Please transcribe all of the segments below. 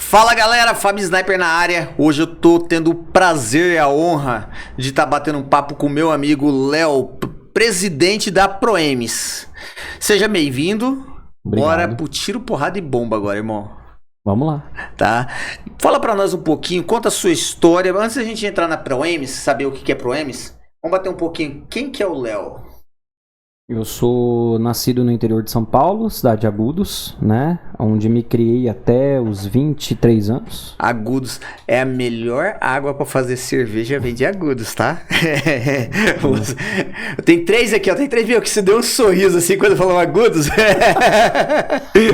Fala galera, Fábio Sniper na área. Hoje eu tô tendo o prazer e a honra de estar batendo um papo com o meu amigo Léo, presidente da Proems. Seja bem-vindo. Bora pro tiro, porrada e bomba agora, irmão. Vamos lá. Tá? Fala pra nós um pouquinho, conta a sua história. Antes da gente entrar na Proems, saber o que é Proems, vamos bater um pouquinho. Quem que é o Léo? Eu sou nascido no interior de São Paulo, cidade de Agudos, né? Onde me criei até os 23 anos. Agudos é a melhor água pra fazer cerveja, vem de Agudos, tá? Tem três aqui, ó. Tem três, viu? Que você deu um sorriso assim quando falou Agudos.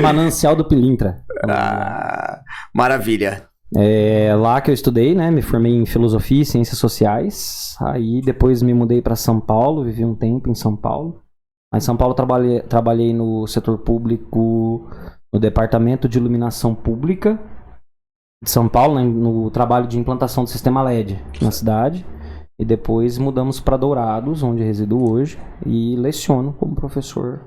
Manancial do Pilintra. Ah, maravilha. É lá que eu estudei, né? Me formei em Filosofia e Ciências Sociais. Aí depois me mudei para São Paulo, vivi um tempo em São Paulo. Em São Paulo trabalhei no setor público, no Departamento de Iluminação Pública de São Paulo, né, no trabalho de implantação do sistema LED na cidade. E depois mudamos para Dourados, onde resido hoje, e leciono como professor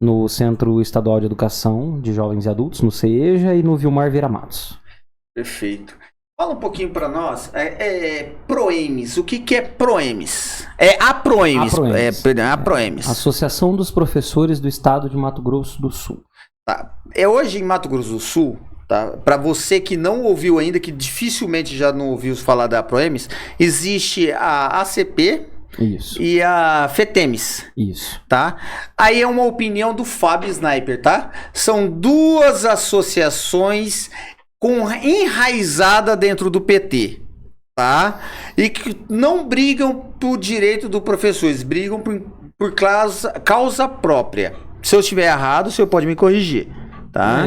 no Centro Estadual de Educação de Jovens e Adultos, no CEJA, e no Vilmar Vieira Matos. Perfeito. Fala um pouquinho para nós, Proems, o que é Proems? É a Proems. A Proems. Associação dos Professores do Estado de Mato Grosso do Sul. Tá. Hoje em Mato Grosso do Sul, tá? Para você que não ouviu ainda, que dificilmente já não ouviu falar da Proems, existe a ACP, isso, e a FETEMES. Isso. Tá? Aí é uma opinião do Fábio Sniper, tá? São duas associações enraizada dentro do PT, tá? E que não brigam por direito do professor, eles brigam por causa própria. Se eu estiver errado, o senhor pode me corrigir, tá?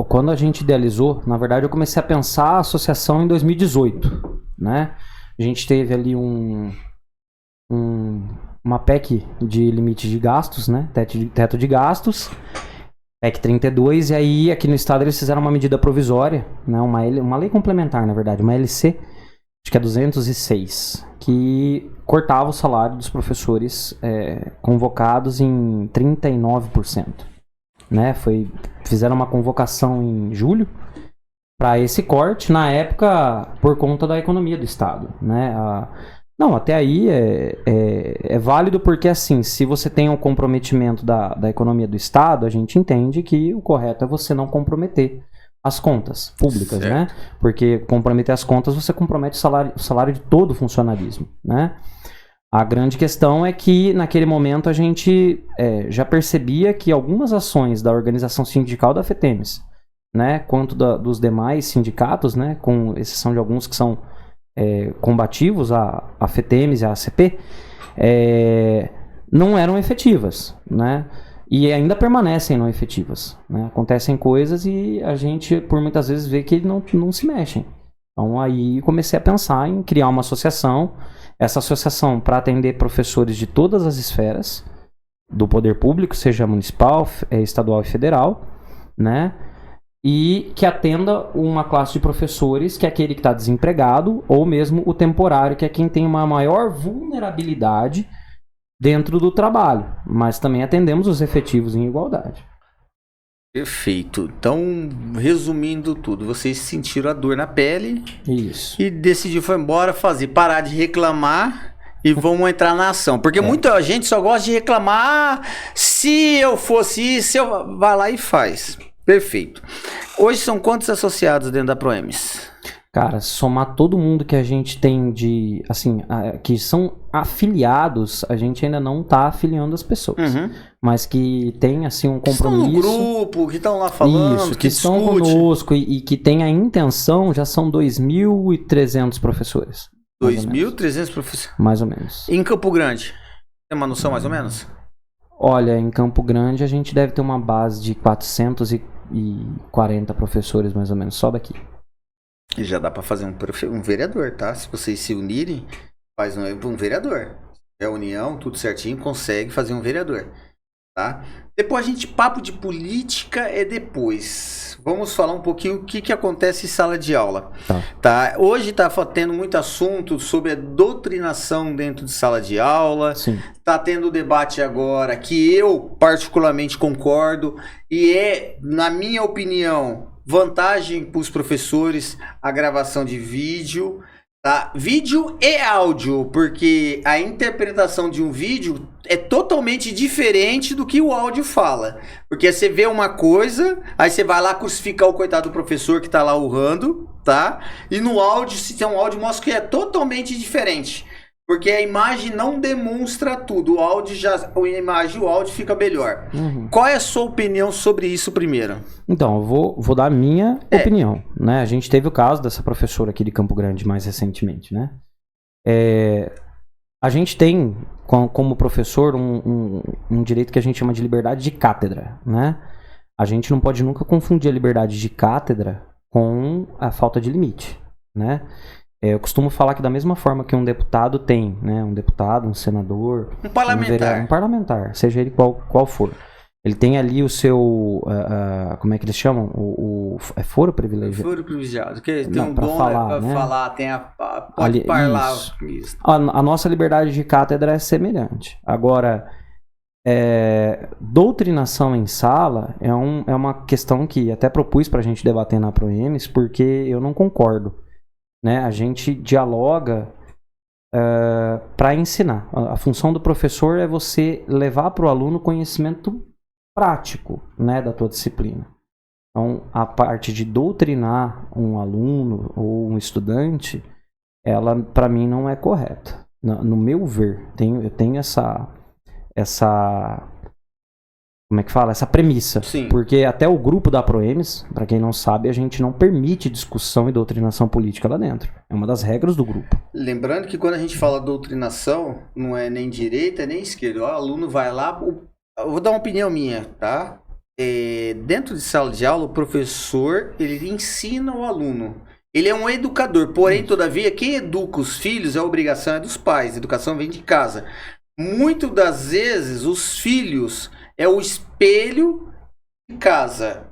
Quando a gente idealizou, na verdade eu comecei a pensar a associação em 2018, né? A gente teve ali uma PEC de limite de gastos, né? Teto de gastos. PEC 32, e aí aqui no estado eles fizeram uma medida provisória, né, uma lei complementar, na verdade, uma LC, acho que é 206, que cortava o salário dos professores convocados em 39%. Né, fizeram uma convocação em julho para esse corte, na época, por conta da economia do estado. Né, Não, até aí é válido porque, assim, se você tem um comprometimento da economia do Estado, a gente entende que o correto é você não comprometer as contas públicas, certo, né? Porque comprometer as contas, você compromete o salário de todo o funcionalismo, né? A grande questão é que, naquele momento, a gente já percebia que algumas ações da organização sindical da FETEMES, né, quanto dos demais sindicatos, né, com exceção de alguns que são combativos, a FETEMES e a ACP, não eram efetivas, né? E ainda permanecem não efetivas, né? Acontecem coisas e a gente, por muitas vezes, vê que não se mexem. Então, aí comecei a pensar em criar uma associação, essa associação para atender professores de todas as esferas do poder público, seja municipal, estadual e federal, né? E que atenda uma classe de professores, que é aquele que está desempregado, ou mesmo o temporário, que é quem tem uma maior vulnerabilidade dentro do trabalho. Mas também atendemos os efetivos em igualdade. Perfeito. Então, resumindo tudo, vocês sentiram a dor na pele. Isso. E decidiu foi embora parar de reclamar e vamos entrar na ação. Porque muita gente só gosta de reclamar. Se eu fosse isso, vai lá e faz. Perfeito. Hoje são quantos associados dentro da Proems? Cara, somar todo mundo que a gente tem que são afiliados, a gente ainda não está afiliando as pessoas. Uhum. Mas que tem, assim, um compromisso. Que estão no grupo, que estão lá falando, isso, que estão conosco e que tem a intenção, já são 2.300 professores. 2.300 professores? Mais ou menos. Em Campo Grande? Tem uma noção mais ou menos? Olha, em Campo Grande a gente deve ter uma base de 440 professores, mais ou menos, só daqui. E já dá para fazer um vereador, tá? Se vocês se unirem, faz um vereador. É união, tudo certinho, consegue fazer um vereador, tá? Depois papo de política é depois. Vamos falar um pouquinho o que acontece em sala de aula. Tá? Hoje tá tendo muito assunto sobre a doutrinação dentro de sala de aula. Sim. Tá tendo debate agora que eu particularmente concordo e na minha opinião, vantagem para os professores a gravação de vídeo, tá? Vídeo e áudio, porque a interpretação de um vídeo é totalmente diferente do que o áudio fala. Porque você vê uma coisa, aí você vai lá crucificar o coitado do professor que tá lá urrando, tá? E no áudio, se tem um áudio, mostra que é totalmente diferente. Porque a imagem não demonstra tudo. O áudio o áudio fica melhor. Qual é a sua opinião sobre isso primeiro? Então, eu vou dar a minha opinião, né? A gente teve o caso dessa professora aqui de Campo Grande mais recentemente, né? A gente tem, como professor, um direito que a gente chama de liberdade de cátedra, né? A gente não pode nunca confundir a liberdade de cátedra com a falta de limite, né? Eu costumo falar que da mesma forma que um deputado tem, né? Um deputado, um senador... Um parlamentar. Um parlamentar, seja ele qual for. Ele tem ali o seu... como é que eles chamam? É foro privilegiado? Foro privilegiado. Que tem Não, um pra dom falar, pra né? falar, tem pode falar. Isso. A nossa liberdade de cátedra é semelhante. Agora, doutrinação em sala é uma questão que até propus pra gente debater na ProEMS, porque eu não concordo. Né? A gente dialoga para ensinar. A função do professor é você levar para o aluno conhecimento prático, né, da tua disciplina. Então, a parte de doutrinar um aluno ou um estudante, ela, para mim, não é correta. No meu ver, eu tenho essa como é que fala? Essa premissa. Sim. Porque até o grupo da ProEMS, para quem não sabe, a gente não permite discussão e doutrinação política lá dentro. É uma das regras do grupo. Lembrando que quando a gente fala doutrinação, não é nem direita nem esquerda. O aluno vai lá... Eu vou dar uma opinião minha, tá? Dentro de sala de aula, o professor, ele ensina o aluno. Ele é um educador. Porém, todavia, quem educa os filhos, a obrigação é dos pais. A educação vem de casa. Muitas das vezes, os filhos... é o espelho de casa,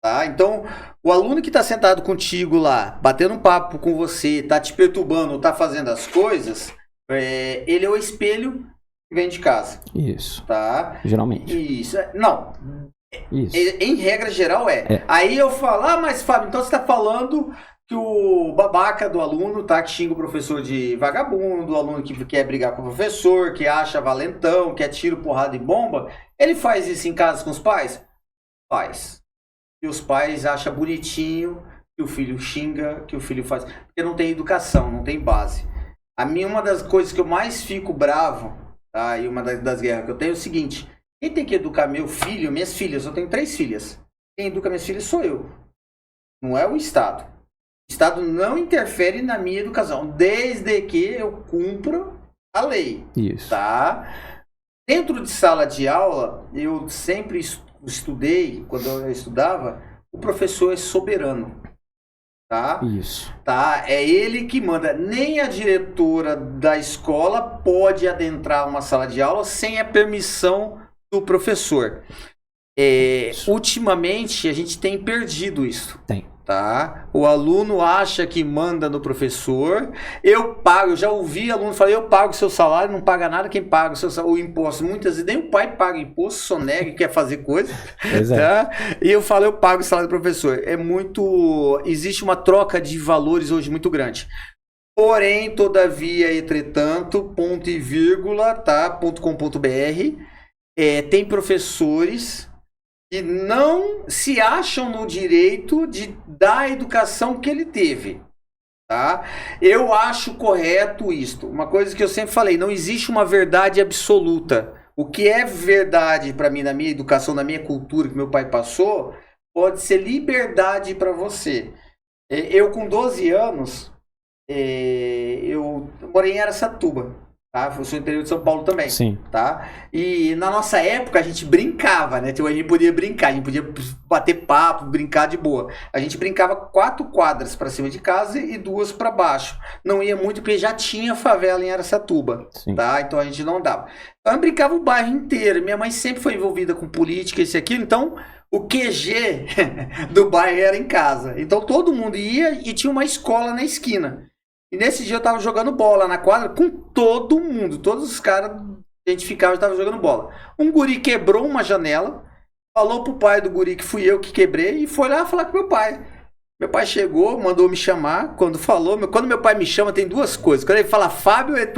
tá? Então, o aluno que está sentado contigo lá, batendo um papo com você, tá te perturbando, tá fazendo as coisas, ele é o espelho que vem de casa. Isso. Tá? Geralmente. Isso. Não. Isso. Em regra geral é. Aí eu falo, mas Fábio, então você está falando que o babaca do aluno, tá, que xinga o professor de vagabundo, o aluno que quer brigar com o professor, que acha valentão, que é tiro, porrada e bomba, ele faz isso em casa com os pais? Faz. E os pais acham bonitinho que o filho xinga, que o filho faz. Porque não tem educação, não tem base. Uma das coisas que eu mais fico bravo, tá, e uma das guerras que eu tenho é o seguinte: quem tem que educar meu filho, minhas filhas, eu tenho 3 filhas. Quem educa minhas filhas sou eu. Não é o Estado. O Estado não interfere na minha educação, desde que eu cumpra a lei. Isso. Tá? Dentro de sala de aula, eu sempre estudei, quando eu estudava, o professor é soberano. Tá? Isso. Tá? É ele que manda. Nem a diretora da escola pode adentrar uma sala de aula sem a permissão do professor. Ultimamente, a gente tem perdido isso. Tem. Tá? O aluno acha que manda no professor. Eu pago, eu já ouvi aluno falar, eu pago o seu salário, não paga nada quem paga o imposto. Muitas vezes nem o pai paga imposto, sonega e quer fazer coisa. Tá? E eu falo, eu pago o salário do professor. Existe uma troca de valores hoje muito grande. Porém, todavia, entretanto, ponto e vírgula, tá? .com.br, tem professores que não se acham no direito de dar a educação que ele teve, tá? Eu acho correto isto. Uma coisa que eu sempre falei, não existe uma verdade absoluta. O que é verdade para mim, na minha educação, na minha cultura que meu pai passou, pode ser liberdade para você. Eu, com 12 anos, eu morei em Araçatuba. Tá? Eu sou interior de São Paulo também. Sim. Tá? E na nossa época a gente brincava, né? A gente podia brincar, a gente podia bater papo, brincar de boa. A gente brincava 4 quadras para cima de casa e 2 para baixo. Não ia muito porque já tinha favela em Araçatuba. Sim. Tá? Então a gente não dava. Então eu brincava o bairro inteiro. Minha mãe sempre foi envolvida com política, isso e aquilo. Então o QG do bairro era em casa. Então todo mundo ia e tinha uma escola na esquina. E nesse dia eu tava jogando bola na quadra com todo mundo. Todos os caras que a gente ficava, tava jogando bola. Um guri quebrou uma janela, falou pro pai do guri que fui eu que quebrei e foi lá falar com meu pai. Meu pai chegou, mandou me chamar. Quando meu pai me chama, tem duas coisas. Quando ele fala Fábio, ele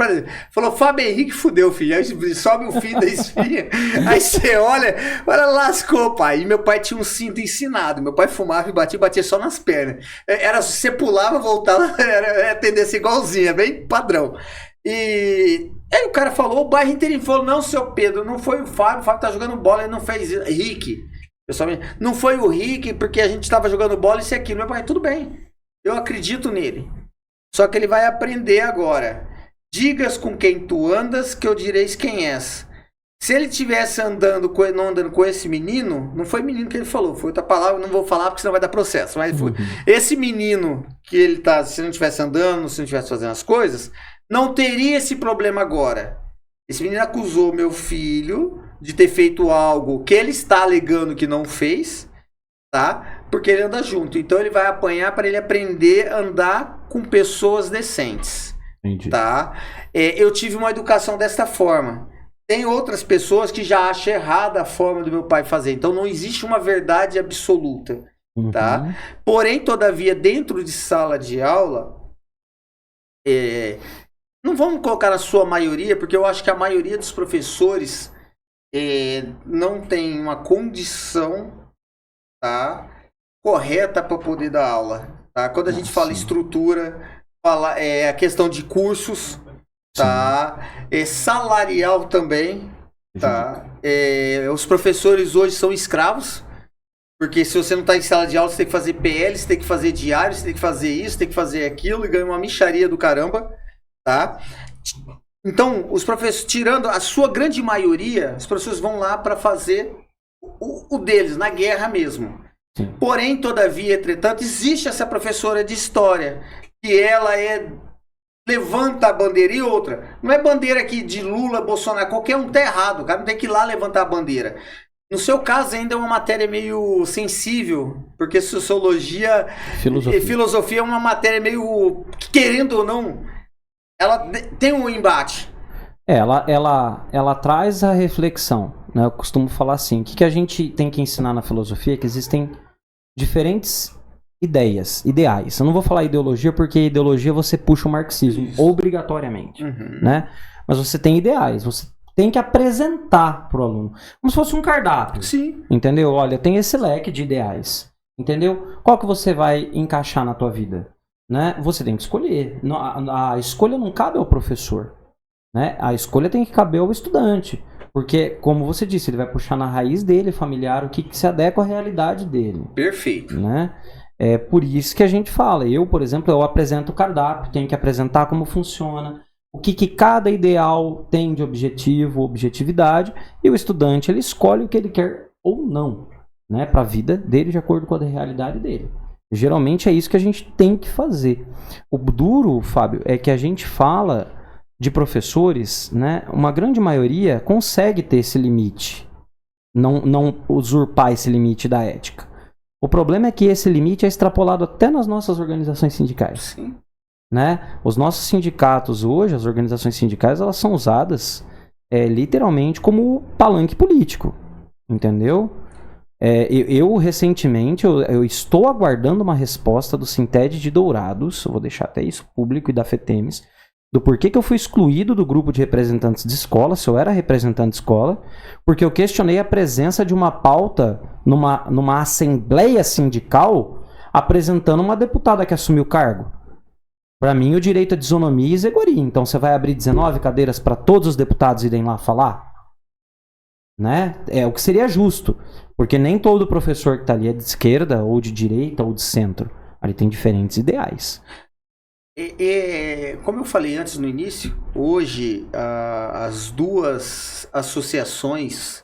falou Fábio Henrique, fudeu, filho. Aí sobe o fim da espinha. Aí você olha, lascou, pai. E meu pai tinha um cinto ensinado. Meu pai fumava e batia só nas pernas. Era, você pulava, voltava, era tendência igualzinha, bem padrão. E aí o cara falou, o bairro inteirinho falou, não, seu Pedro, não foi o Fábio tá jogando bola, ele não fez Rick. Não foi o Rick, porque a gente estava jogando bola, isso e aquilo. Meu pai, tudo bem, eu acredito nele. Só que ele vai aprender agora. Digas com quem tu andas, que eu direis quem és. Se ele tivesse não andando com esse menino, não foi menino que ele falou, foi outra palavra, não vou falar porque senão vai dar processo. Mas foi. Esse menino que ele tá, se não estivesse andando, se não estivesse fazendo as coisas, não teria esse problema agora. Esse menino acusou meu filho de ter feito algo que ele está alegando que não fez, tá? Porque ele anda junto. Então ele vai apanhar para ele aprender a andar com pessoas decentes. Entendi. Tá? Eu tive uma educação desta forma. Tem outras pessoas que já acham errada a forma do meu pai fazer. Então não existe uma verdade absoluta. Tá? Porém, todavia, dentro de sala de aula, não vamos colocar na sua maioria, porque eu acho que a maioria dos professores não tem uma condição, tá, correta para poder dar aula. Tá? Quando a gente fala estrutura, fala a questão de cursos, tá? Salarial também. Tá? Os professores hoje são escravos, porque se você não está em sala de aula, você tem que fazer PL, você tem que fazer diário, você tem que fazer isso, tem que fazer aquilo, e ganha uma mixaria do caramba. Tá? Então, os professores, tirando a sua grande maioria, os professores vão lá para fazer o deles, na guerra mesmo. Sim. Porém, todavia, entretanto, existe essa professora de história, que ela levanta a bandeira. E outra, não é bandeira aqui de Lula, Bolsonaro, qualquer um tá errado, o cara não tem que ir lá levantar a bandeira. No seu caso, ainda é uma matéria meio sensível, porque sociologia e filosofia é uma matéria meio, querendo ou não, ela tem um embate. Ela traz a reflexão, né? Eu costumo falar assim, o que a gente tem que ensinar na filosofia é que existem diferentes ideais. Eu não vou falar ideologia, porque ideologia você puxa o marxismo, obrigatoriamente. Né? Mas você tem ideais, você tem que apresentar para o aluno, como se fosse um cardápio. Sim. Entendeu? Olha, tem esse leque de ideais. Entendeu? Qual que você vai encaixar na tua vida? Né? Você tem que escolher. A escolha não cabe ao professor. Né? A escolha tem que caber ao estudante. Porque, como você disse, ele vai puxar na raiz dele, familiar, o que se adequa à realidade dele. Perfeito. Né? É por isso que a gente fala. Eu, por exemplo, eu apresento o cardápio, tenho que apresentar como funciona, o que cada ideal tem de objetivo, objetividade, e o estudante ele escolhe o que ele quer ou não, né? Para a vida dele, de acordo com a realidade dele. Geralmente é isso que a gente tem que fazer. O duro, Fábio, é que a gente fala de professores, né? Uma grande maioria consegue ter esse limite, não usurpar esse limite da ética. O problema é que esse limite é extrapolado até nas nossas organizações sindicais. Sim. Né? Os nossos sindicatos hoje, as organizações sindicais, elas são usadas literalmente como palanque político. Entendeu? Eu recentemente, eu estou aguardando uma resposta do Sinted de Dourados, eu vou deixar até isso público, e da FETEMES, do porquê que eu fui excluído do grupo de representantes de escola, se eu era representante de escola, porque eu questionei a presença de uma pauta numa assembleia sindical apresentando uma deputada que assumiu o cargo. Para mim, o direito à desonomia e isegoria. Então, você vai abrir 19 cadeiras para todos os deputados irem lá falar? Né? É o que seria justo. Porque nem todo professor que está ali é de esquerda, ou de direita, ou de centro. Ali tem diferentes ideais. Como eu falei antes no início, hoje as duas associações,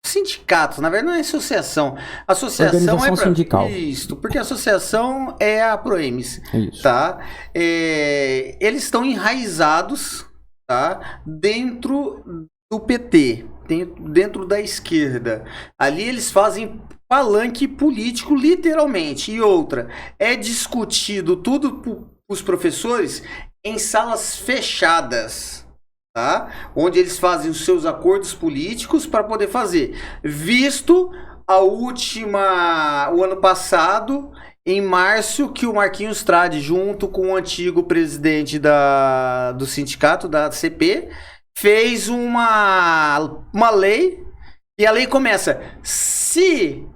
sindicatos, na verdade não é associação. Associação organização sindical. Isso, porque a associação é a Proemis. Tá? Eles estão enraizados, tá? Dentro do PT, dentro da esquerda. Ali eles fazem palanque político, literalmente. E outra, é discutido tudo os professores em salas fechadas, tá? Onde eles fazem os seus acordos políticos para poder fazer, visto o ano passado, em março, que o Marquinhos Trade, junto com o antigo presidente do sindicato, da CP, fez uma lei, e a lei começa: se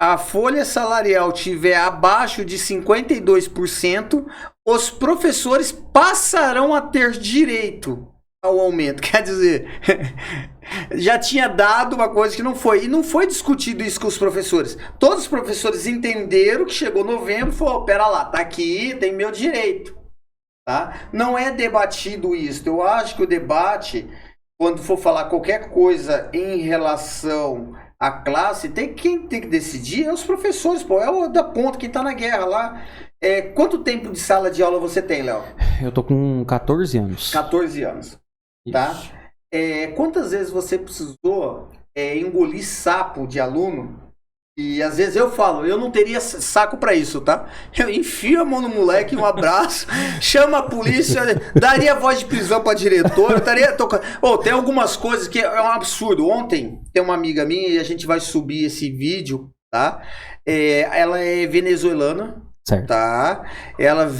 a folha salarial tiver abaixo de 52%, os professores passarão a ter direito ao aumento. Quer dizer, já tinha dado uma coisa que não foi. E não foi discutido isso com os professores. Todos os professores entenderam que chegou novembro e falou: pera lá, tá aqui, tem meu direito. Tá? Não é debatido isso. Eu acho que o debate, quando for falar qualquer coisa em relação à classe, quem tem que decidir é os professores, pô. É o da ponta, quem tá na guerra lá. Quanto tempo de sala de aula você tem, Léo? Eu tô com 14 anos. 14 anos. Tá? Quantas vezes você precisou engolir sapo de aluno? E às vezes eu falo, eu não teria saco pra isso, tá? Eu enfio a mão no moleque, um abraço, chama a polícia, daria voz de prisão pra diretora, estaria tocando. Tem algumas coisas que é um absurdo. Ontem tem uma amiga minha e a gente vai subir esse vídeo, tá? Ela é venezuelana, certo. Tá? Ela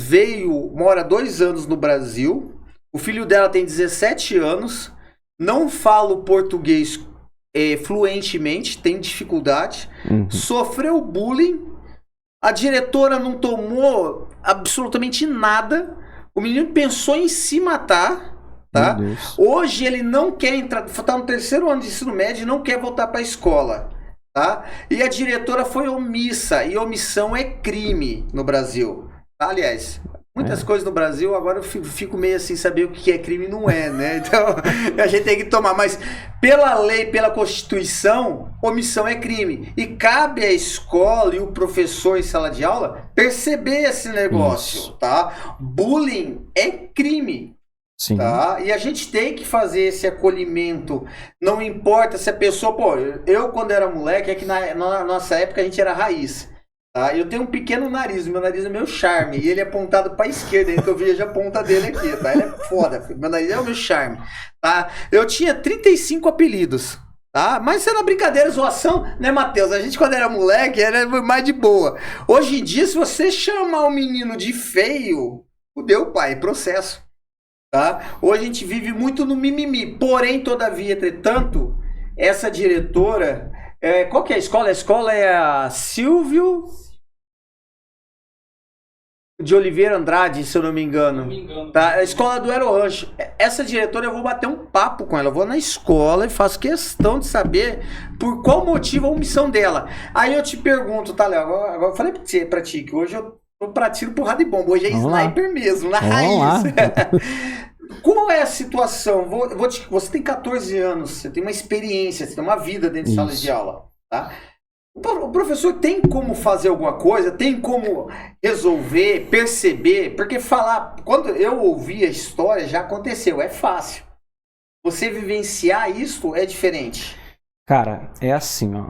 mora 2 anos no Brasil. O filho dela tem 17 anos, não fala o português fluentemente, tem dificuldade, sofreu bullying, a diretora não tomou absolutamente nada, o menino pensou em se matar, tá? Hoje ele não quer entrar, está no 3º ano de ensino médio e não quer voltar para a escola, tá? E a diretora foi omissa, e omissão é crime no Brasil, tá? Aliás, muitas coisas no Brasil, agora eu fico meio assim, saber o que é crime e não é, né? Então, a gente tem que tomar. Mas, pela lei, pela Constituição, omissão é crime. E cabe à escola e o professor em sala de aula perceber esse negócio, tá? Bullying é crime. Sim. Tá? E a gente tem que fazer esse acolhimento. Não importa se a pessoa... eu quando era moleque, que na nossa época a gente era raiz. Tá? Eu tenho um pequeno nariz, meu nariz é meu charme, e ele é apontado para a esquerda, então eu vejo a ponta dele aqui, tá? Ele é foda, meu nariz é o meu charme, tá? Eu tinha 35 apelidos, tá? Mas era brincadeira, zoação, né, Matheus? A gente quando era moleque era mais de boa. Hoje em dia, se você chamar o menino de feio, fudeu, pai, processo, tá? Hoje a gente vive muito no mimimi, porém, todavia, entretanto, essa diretora... qual que é a escola? A escola é a Silvio de Oliveira Andrade, se eu não me engano. Tá? A escola do Aerorancho. Essa diretora, eu vou bater um papo com ela. Eu vou na escola e faço questão de saber por qual motivo a omissão dela. Aí eu te pergunto, tá, Léo? Agora eu falei pra ti que hoje eu tô pra tiro, porrada e bomba. Hoje é sniper mesmo, na raiz. Qual é a situação? Você tem 14 anos, você tem uma experiência, você tem uma vida dentro de sala de aula, tá? O professor tem como fazer alguma coisa, tem como resolver, perceber, porque quando eu ouvi a história, já aconteceu, é fácil. Você vivenciar isso é diferente. Cara, é assim, ó.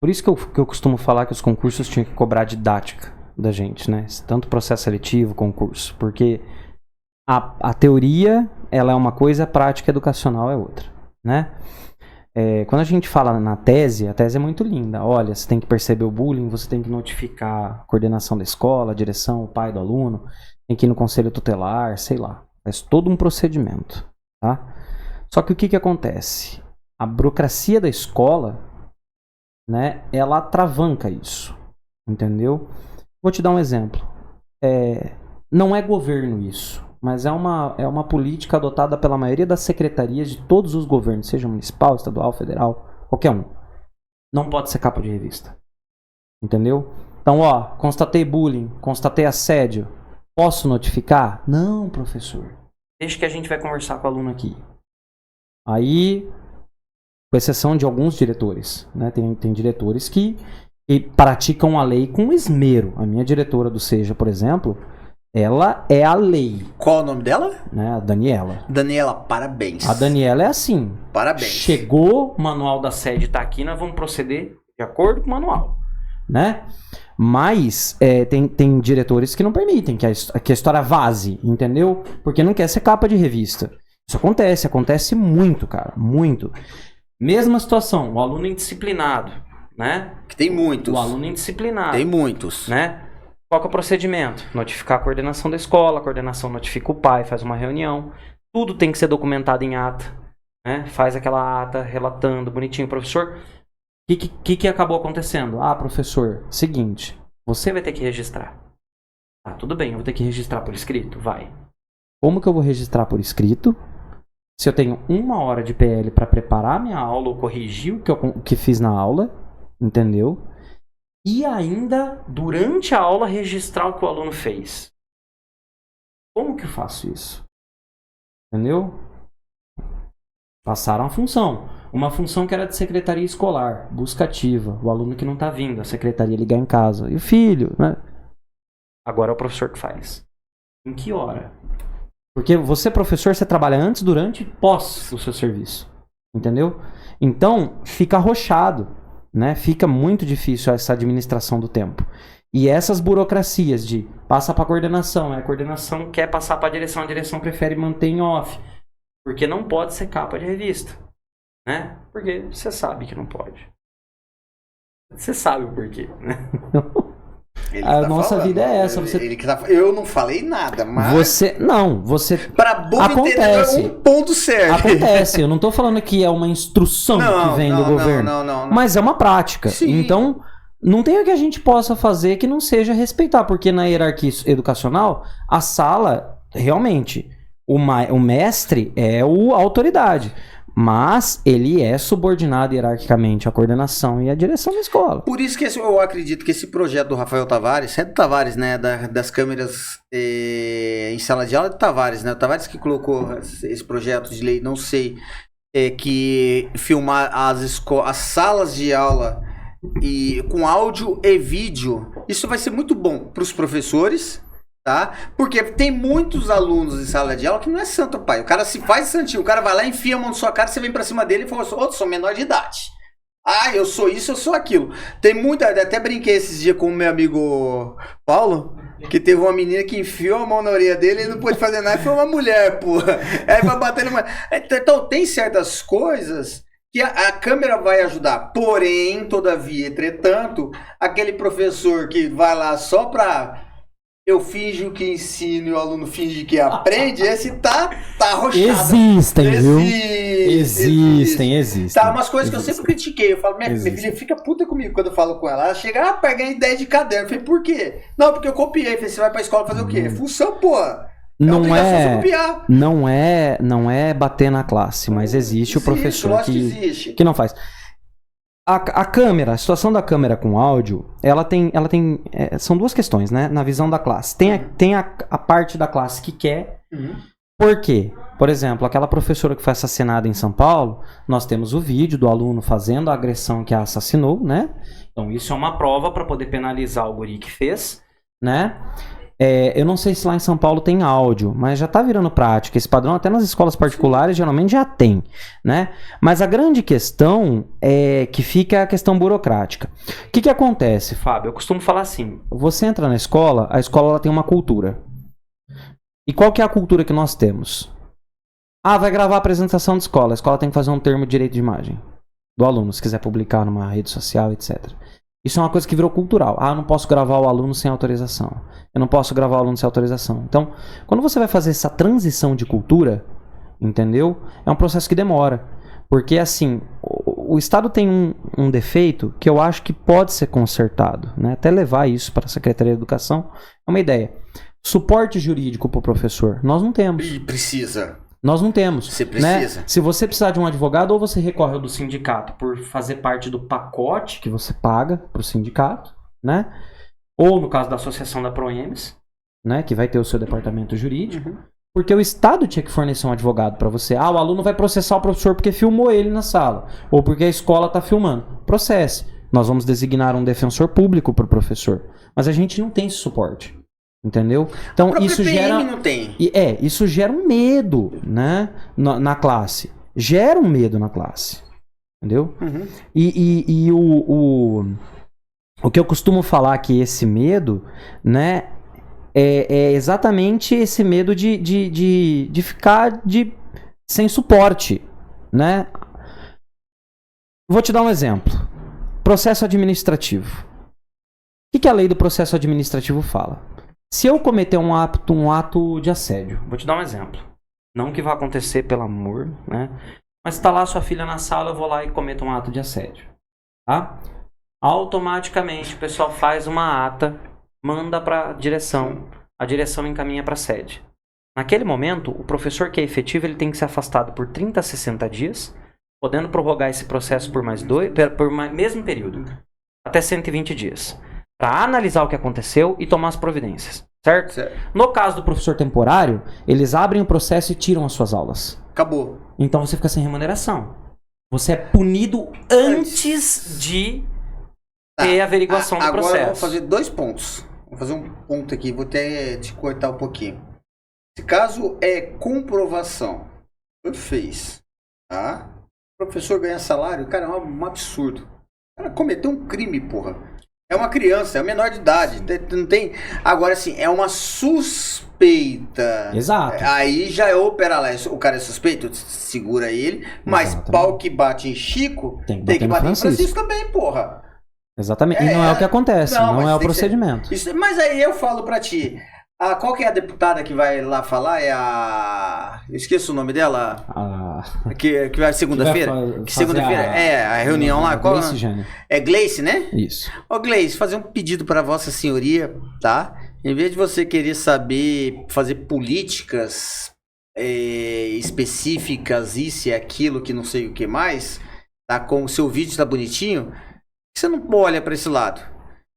Por isso que eu costumo falar que os concursos tinham que cobrar didática da gente, né? Tanto processo seletivo, concurso. Porque a teoria, ela é uma coisa, a prática educacional é outra, né? Quando a gente fala na tese, a tese é muito linda. Olha, você tem que perceber o bullying, você tem que notificar a coordenação da escola, a direção, o pai do aluno, tem que ir no conselho tutelar, sei lá. Faz todo um procedimento, tá? Só que o que acontece? A burocracia da escola, né, ela atravanca isso, entendeu? Vou te dar um exemplo. Não é governo isso, mas é uma política adotada pela maioria das secretarias de todos os governos, seja municipal, estadual, federal, qualquer um. Não pode ser capa de revista. Entendeu? Então, constatei bullying, constatei assédio. Posso notificar? Não, professor. Deixa que a gente vai conversar com o aluno aqui. Aí, com exceção de alguns diretores, né? Tem diretores que praticam a lei com esmero. A minha diretora do SEJA, por exemplo, ela é a lei. Qual o nome dela? Né? A Daniela. Daniela, parabéns. A Daniela é assim. Parabéns. Chegou, o manual da sede tá aqui, nós vamos proceder de acordo com o manual. Né? Mas tem diretores que não permitem que a história vaze, entendeu? Porque não quer ser capa de revista. Isso acontece muito, cara, muito. Mesma situação, o aluno indisciplinado, né? Que tem muitos. O aluno indisciplinado. Tem muitos. Né? Qual que é o procedimento? Notificar a coordenação da escola, a coordenação notifica o pai, faz uma reunião. Tudo tem que ser documentado em ata, né? Faz aquela ata relatando bonitinho. Professor, o que acabou acontecendo? Ah, professor, seguinte, você vai ter que registrar. Ah, tudo bem, eu vou ter que registrar por escrito? Vai. Como que eu vou registrar por escrito? Se eu tenho 1 hora de PL para preparar minha aula ou corrigir o que fiz na aula, entendeu? E ainda, durante a aula, registrar o que o aluno fez. Como que eu faço isso? Entendeu? Passaram a função. Uma função que era de secretaria escolar, busca ativa, o aluno que não está vindo, a secretaria ligar em casa. E o filho, né? Agora é o professor que faz. Em que hora? Porque você, professor, você trabalha antes, durante e pós o seu serviço. Entendeu? Então, fica arrochado, né? Fica muito difícil essa administração do tempo. E essas burocracias de passa para a coordenação, a coordenação quer passar para a direção prefere manter em off. Porque não pode ser capa de revista, né? Porque você sabe que não pode. Você sabe o porquê, né? A nossa vida é essa. Eu não falei nada, mas... Você... Pra bobo acontece. Entender, é um ponto certo. Acontece. Eu não tô falando que é uma instrução que vem do governo. Não. Mas é uma prática. Sim. Então, não tem o que a gente possa fazer que não seja respeitar. Porque na hierarquia educacional, a sala, realmente, o mestre é a autoridade. Mas ele é subordinado hierarquicamente à coordenação e à direção da escola. Por isso que eu acredito que esse projeto do Rafael Tavares, é do Tavares, né? Das câmeras em sala de aula, é do Tavares, né? O Tavares que colocou esse projeto de lei, não sei, que filmar as salas de aula com áudio e vídeo. Isso vai ser muito bom para os professores. Tá? Porque tem muitos alunos em sala de aula que não é santo, pai. O cara se faz santinho, o cara vai lá, enfia a mão na sua cara, você vem pra cima dele e fala assim, sou menor de idade. Ah, eu sou isso, eu sou aquilo. Tem muita, até brinquei esses dias com o meu amigo Paulo, que teve uma menina que enfiou a mão na orelha dele e não pôde fazer nada, foi uma mulher, porra. Aí vai batendo uma... Então tem certas coisas que a câmera vai ajudar. Porém, todavia, entretanto, aquele professor que vai lá só pra... Eu finjo que ensino e o aluno finge que aprende, esse tá arrochado. Existem, viu? Existem. Tá, umas coisas que eu sempre critiquei. Eu falo, minha filha fica puta comigo quando eu falo com ela. Ela chega, pega a ideia de caderno. Eu falei, por quê? Não, porque eu copiei. Eu falei, você vai pra escola fazer o quê? Função, porra. Não é bater na classe, mas existe o professor que não faz. A câmera, a situação da câmera com áudio, ela tem são duas questões, né? Na visão da classe. Tem a parte da classe que quer. Por quê? Por exemplo, aquela professora que foi assassinada em São Paulo, nós temos o vídeo do aluno fazendo a agressão que a assassinou, né? Então isso é uma prova para poder penalizar o guri que fez, né? Eu não sei se lá em São Paulo tem áudio, mas já tá virando prática. Esse padrão até nas escolas particulares geralmente já tem, né? Mas a grande questão é que fica a questão burocrática. O que acontece, Fábio? Eu costumo falar assim, você entra na escola, a escola ela tem uma cultura. E qual que é a cultura que nós temos? Vai gravar a apresentação de escola. A escola tem que fazer um termo de direito de imagem do aluno, se quiser publicar numa rede social, etc. Isso é uma coisa que virou cultural. Eu não posso gravar o aluno sem autorização. Eu não posso gravar o aluno sem autorização. Então, quando você vai fazer essa transição de cultura, entendeu? É um processo que demora. Porque, assim, o Estado tem um defeito que eu acho que pode ser consertado, né? Até levar isso para a Secretaria de Educação é uma ideia. Suporte jurídico para o professor. Nós não temos. E precisa. Nós não temos. Você precisa. Né? Se você precisar de um advogado, ou você recorre ao do sindicato por fazer parte do pacote que você paga para o sindicato, né? Ou no caso da associação da Proems, né? Que vai ter o seu departamento jurídico. Porque o Estado tinha que fornecer um advogado para você. O aluno vai processar o professor porque filmou ele na sala. Ou porque a escola está filmando. Processe. Nós vamos designar um defensor público para o professor. Mas a gente não tem esse suporte. Entendeu? Então isso gera. Não tem. Isso gera um medo, né? Na classe. Gera um medo na classe. Entendeu? E o que eu costumo falar que esse medo, né? É exatamente esse medo de ficar sem suporte, né? Vou te dar um exemplo. Processo administrativo. O que a lei do processo administrativo fala? Se eu cometer um ato de assédio, vou te dar um exemplo. Não que vá acontecer, pelo amor, né? Mas está lá sua filha na sala, eu vou lá e cometo um ato de assédio, tá? Automaticamente o pessoal faz uma ata, manda para a direção encaminha para a sede. Naquele momento, o professor que é efetivo, ele tem que ser afastado por 30 a 60 dias, podendo prorrogar esse processo por mesmo período, até 120 dias, para analisar o que aconteceu e tomar as providências, certo? No caso do professor temporário, eles abrem o processo e tiram as suas aulas. Acabou. Então você fica sem remuneração. Você é punido antes de ter a averiguação do processo. Agora eu vou fazer 2 pontos. Vou fazer um ponto aqui, vou até te cortar um pouquinho. Esse caso é comprovação. Fez, tá? O professor ganha salário, cara, é um absurdo. O cara cometeu um crime, porra. É uma criança, é menor de idade. Não tem. Agora, assim, é uma suspeita. Exato. Aí já é operação. O cara é suspeito, segura ele. Mas Exatamente. pau que bate em Chico, tem que bater em Francisco também, porra. Exatamente. E não é o que acontece, não é o procedimento. Mas aí eu falo pra ti. Qual que é a deputada que vai lá falar? É a... Eu esqueço o nome dela. Que vai segunda-feira? Segunda-feira é a reunião lá. Qual? Gleice, Jânio. É Gleice, né? Isso. Ô Gleice, fazer um pedido para Vossa Senhoria, tá? Em vez de você querer saber fazer políticas específicas, isso e aquilo, que não sei o que mais, tá? Com o seu vídeo tá bonitinho, você não olha para esse lado.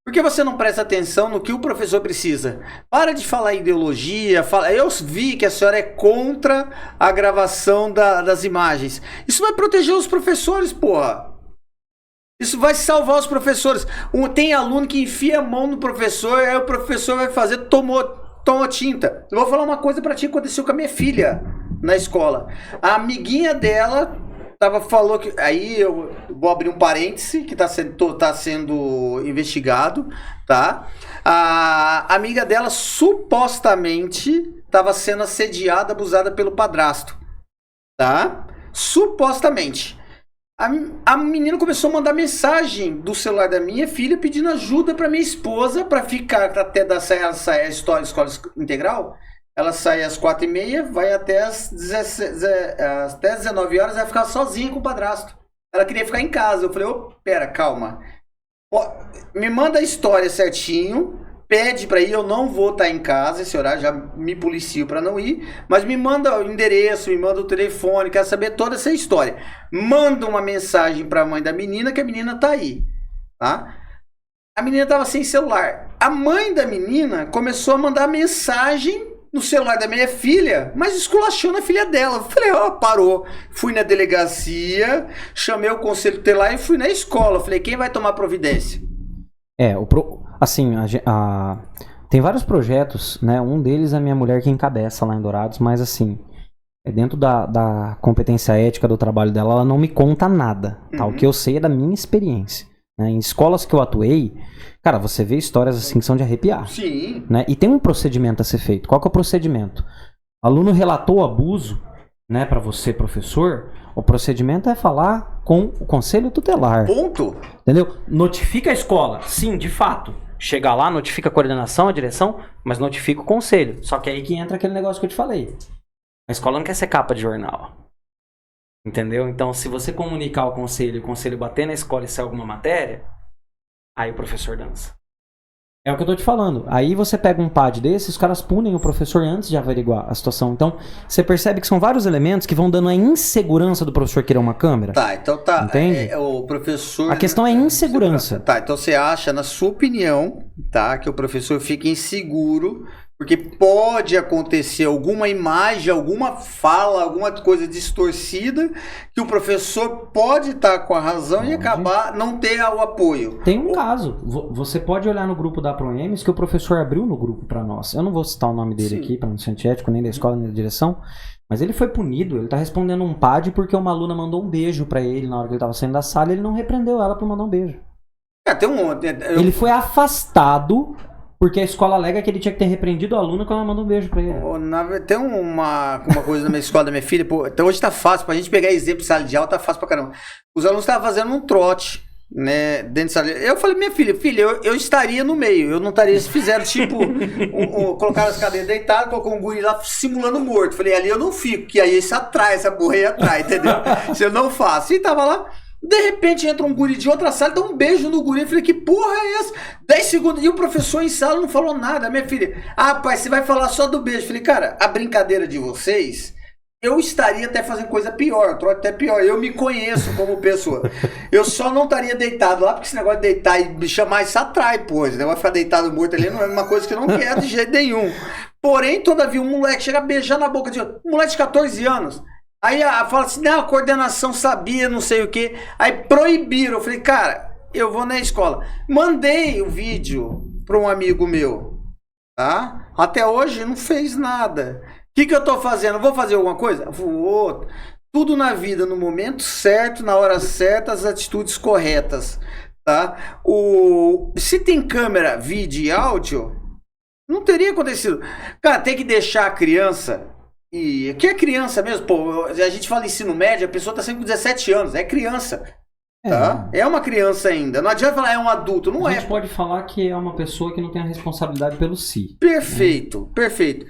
Por que você não presta atenção no que o professor precisa? Para de falar ideologia. Eu vi que a senhora é contra a gravação das imagens. Isso vai proteger os professores, porra. Isso vai salvar os professores. Tem aluno que enfia a mão no professor, aí o professor vai fazer, tomou tinta. Eu vou falar uma coisa pra ti que aconteceu com a minha filha na escola. A amiguinha dela... falou que... Aí eu vou abrir um parêntese que tá sendo investigado, tá? A amiga dela supostamente estava sendo assediada, abusada pelo padrasto, tá? Supostamente. A menina começou a mandar mensagem do celular da minha filha pedindo ajuda para minha esposa para ficar até sair a escola integral. Ela sai às 4h30, vai até às 19 horas, vai ficar sozinha com o padrasto. Ela queria ficar em casa. Eu falei, pera, calma. Me manda a história certinho, pede pra ir, eu não vou estar em casa, esse horário já me policio pra não ir, mas me manda o endereço, me manda o telefone, quero saber toda essa história. Manda uma mensagem pra mãe da menina, que a menina tá aí, tá? A menina tava sem celular. A mãe da menina começou a mandar mensagem no celular da minha filha, mas esculachando a filha dela. Eu falei, parou. Fui na delegacia, chamei o conselho tutelar e fui na escola. Eu falei, quem vai tomar providência? Assim, tem vários projetos, né? Um deles é a minha mulher que encabeça lá em Dourados, mas assim, dentro da competência ética do trabalho dela, ela não me conta nada, tá? O que eu sei é da minha experiência. Né? Em escolas que eu atuei, cara, você vê histórias assim que são de arrepiar. Sim. Né? E tem um procedimento a ser feito. Qual que é o procedimento? O aluno relatou o abuso, né, para você, professor. O procedimento é falar com o conselho tutelar. Ponto. Entendeu? Notifica a escola. Sim, de fato. Chega lá, notifica a coordenação, a direção, mas notifica o conselho. Só que aí que entra aquele negócio que eu te falei. A escola não quer ser capa de jornal. Entendeu? Então, se você comunicar ao conselho e o conselho bater na escola e sair alguma matéria, aí o professor dança. É o que eu tô te falando. Aí você pega um PAD desse, os caras punem o professor antes de averiguar a situação. Então, você percebe que são vários elementos que vão dando a insegurança do professor querer uma câmera. Tá, então tá. Entende? O professor... A questão é insegurança. Tá, então você acha, na sua opinião, tá, que o professor fica inseguro porque pode acontecer alguma imagem, alguma fala, alguma coisa distorcida que o professor pode estar com a razão e acabar não ter o apoio. Tem um caso. Você pode olhar no grupo da ProEMS que o professor abriu no grupo para nós. Eu não vou citar o nome dele aqui para não ser antiético, nem da escola, nem da direção. Mas ele foi punido. Ele tá respondendo um PAD porque uma aluna mandou um beijo para ele na hora que ele tava saindo da sala e ele não repreendeu ela por mandar um beijo. Tem Ele foi afastado Porque a escola alega que ele tinha que ter repreendido o aluno quando ela manda um beijo pra ele. Tem uma coisa na minha escola da minha filha, pô, então hoje tá fácil, pra gente pegar exemplo de sala de aula, tá fácil pra caramba. Os alunos estavam fazendo um trote, né, dentro de sala de aula. Eu falei, minha filha, eu estaria no meio, eu não estaria, se fizeram tipo, colocaram as cadeiras deitadas, colocou um guri lá simulando morto. Falei, ali eu não fico, que aí isso atrai, essa burra aí atrai, entendeu? Se eu não faço. E tava lá. De repente entra um guri de outra sala, dá um beijo no guri. Eu falei, que porra é essa? 10 segundos. E o professor em sala não falou nada. Minha filha, pai, você vai falar só do beijo. Eu falei, cara, a brincadeira de vocês, eu estaria até fazendo coisa pior, até pior. Eu me conheço como pessoa. Eu só não estaria deitado lá, porque esse negócio de deitar e me chamar, isso atrai, pois. Né? Vai ficar deitado morto ali, não é uma coisa que eu não quero de jeito nenhum. Porém, todavia, um moleque chega a beijar na boca de outro. Um moleque de 14 anos. Aí fala assim, não, a coordenação sabia, não sei o que. Aí proibiram. Eu falei, cara, eu vou na escola. Mandei o vídeo para um amigo meu, tá? Até hoje não fez nada. O que eu tô fazendo? Vou fazer alguma coisa? Vou. Tudo na vida, no momento certo, na hora certa, as atitudes corretas, tá? Se tem câmera, vídeo e áudio, não teria acontecido. Cara, tem que deixar a criança... E que é criança mesmo, pô, a gente fala ensino médio, a pessoa tá sempre com 17 anos, é criança, tá? É uma criança ainda, não adianta falar é um adulto, não é. A gente pode falar que é uma pessoa que não tem a responsabilidade pelo si. Perfeito, perfeito.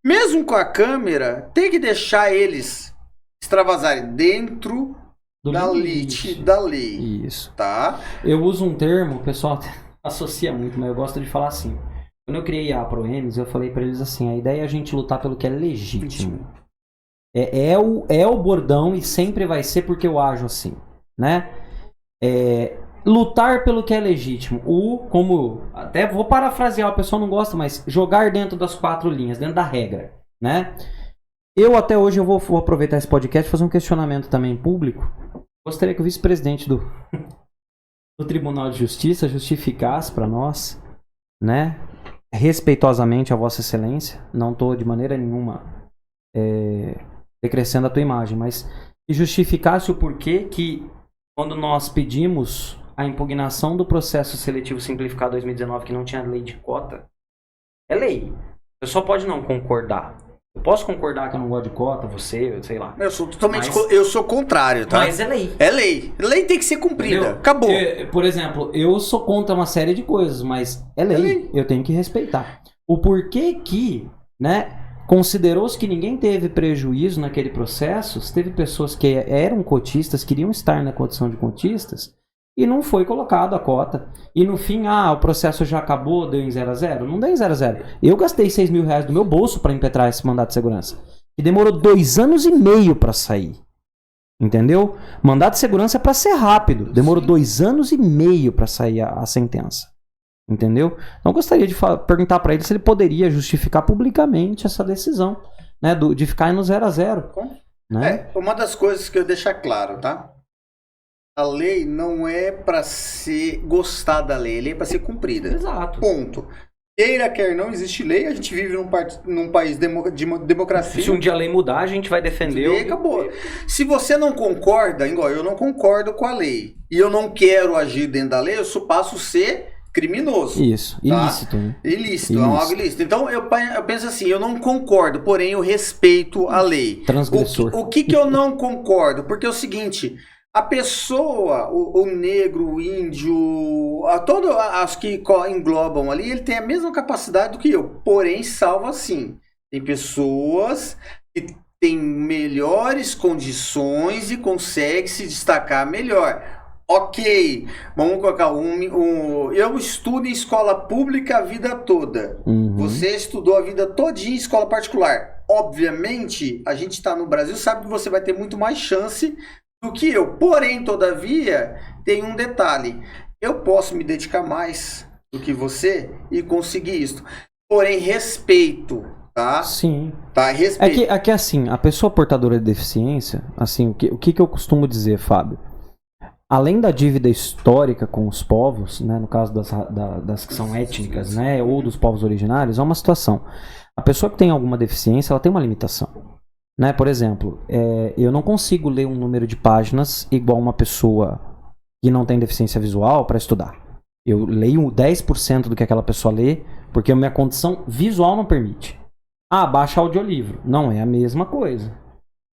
Mesmo com a câmera, tem que deixar eles extravasarem dentro da limite da lei. Isso. Tá? Eu uso um termo, o pessoal associa muito, mas eu gosto de falar assim. Quando eu criei a ProMs, eu falei pra eles assim, a ideia é a gente lutar pelo que é legítimo. É o bordão e sempre vai ser porque eu ajo assim, né? Lutar pelo que é legítimo. Como, até vou parafrasear, o pessoal não gosta, mas jogar dentro das 4 linhas, dentro da regra, né? Eu até hoje, eu vou aproveitar esse podcast e fazer um questionamento também público. Gostaria que o vice-presidente do Tribunal de Justiça justificasse para nós, né? Respeitosamente a Vossa Excelência, não estou de maneira nenhuma decrescendo a tua imagem, mas que justificasse o porquê que quando nós pedimos a impugnação do processo seletivo simplificado 2019, que não tinha lei de cota, é lei. Você só pode não concordar. Eu posso concordar que eu não gosto de cota, você, sei lá. Eu sou totalmente eu sou contrário, tá? Mas é lei. É lei. Lei tem que ser cumprida. Entendeu? Acabou. Por exemplo, eu sou contra uma série de coisas, mas é lei. Eu tenho que respeitar. O porquê que, né, considerou-se que ninguém teve prejuízo naquele processo, teve pessoas que eram cotistas, queriam estar na condição de cotistas, e não foi colocado a cota. E no fim, o processo já acabou, deu em 0 a 0? Não deu em 0 a 0. Eu gastei R$6 mil do meu bolso para impetrar esse mandato de segurança. E demorou 2 anos e meio para sair. Entendeu? Mandato de segurança é para ser rápido. Demorou 2 anos e meio para sair a sentença. Entendeu? Então eu gostaria de perguntar para ele se ele poderia justificar publicamente essa decisão, né, de ficar no 0 a 0. Né? Uma das coisas que eu deixar claro, tá? A lei não é para ser gostar da lei, a lei é para ser cumprida. Exato. Ponto. Queira, quer não, existe lei, a gente vive num país de democracia. Se um dia a lei mudar, a gente vai defender. E acabou. Se você não concorda, igual eu não concordo com a lei, e eu não quero agir dentro da lei, eu só passo a ser criminoso. Isso, ilícito. Tá? Né? Ilícito, é algo ilícito. Então eu penso assim, eu não concordo, porém eu respeito a lei. Transgressor. O que eu não concordo? Porque é o seguinte... A pessoa, o negro, o índio, todos as que englobam ali, ele tem a mesma capacidade do que eu, porém salvo assim. Tem pessoas que têm melhores condições e conseguem se destacar melhor. Ok, vamos colocar eu estudo em escola pública a vida toda. Você estudou a vida todinha em escola particular. Obviamente, a gente está no Brasil, sabe que você vai ter muito mais chance do que eu. Porém, todavia, tem um detalhe. Eu posso me dedicar mais do que você e conseguir isso. Porém, respeito, tá? Sim. Tá, respeito. É que assim, a pessoa portadora de deficiência, assim, o que eu costumo dizer, Fábio? Além da dívida histórica com os povos, né, no caso das que são étnicas, né, ou dos povos originários, é uma situação. A pessoa que tem alguma deficiência, ela tem uma limitação. Né? Por exemplo, eu não consigo ler um número de páginas igual uma pessoa que não tem deficiência visual para estudar. Eu leio 10% do que aquela pessoa lê, porque a minha condição visual não permite. Baixa audiolivro. Não é a mesma coisa.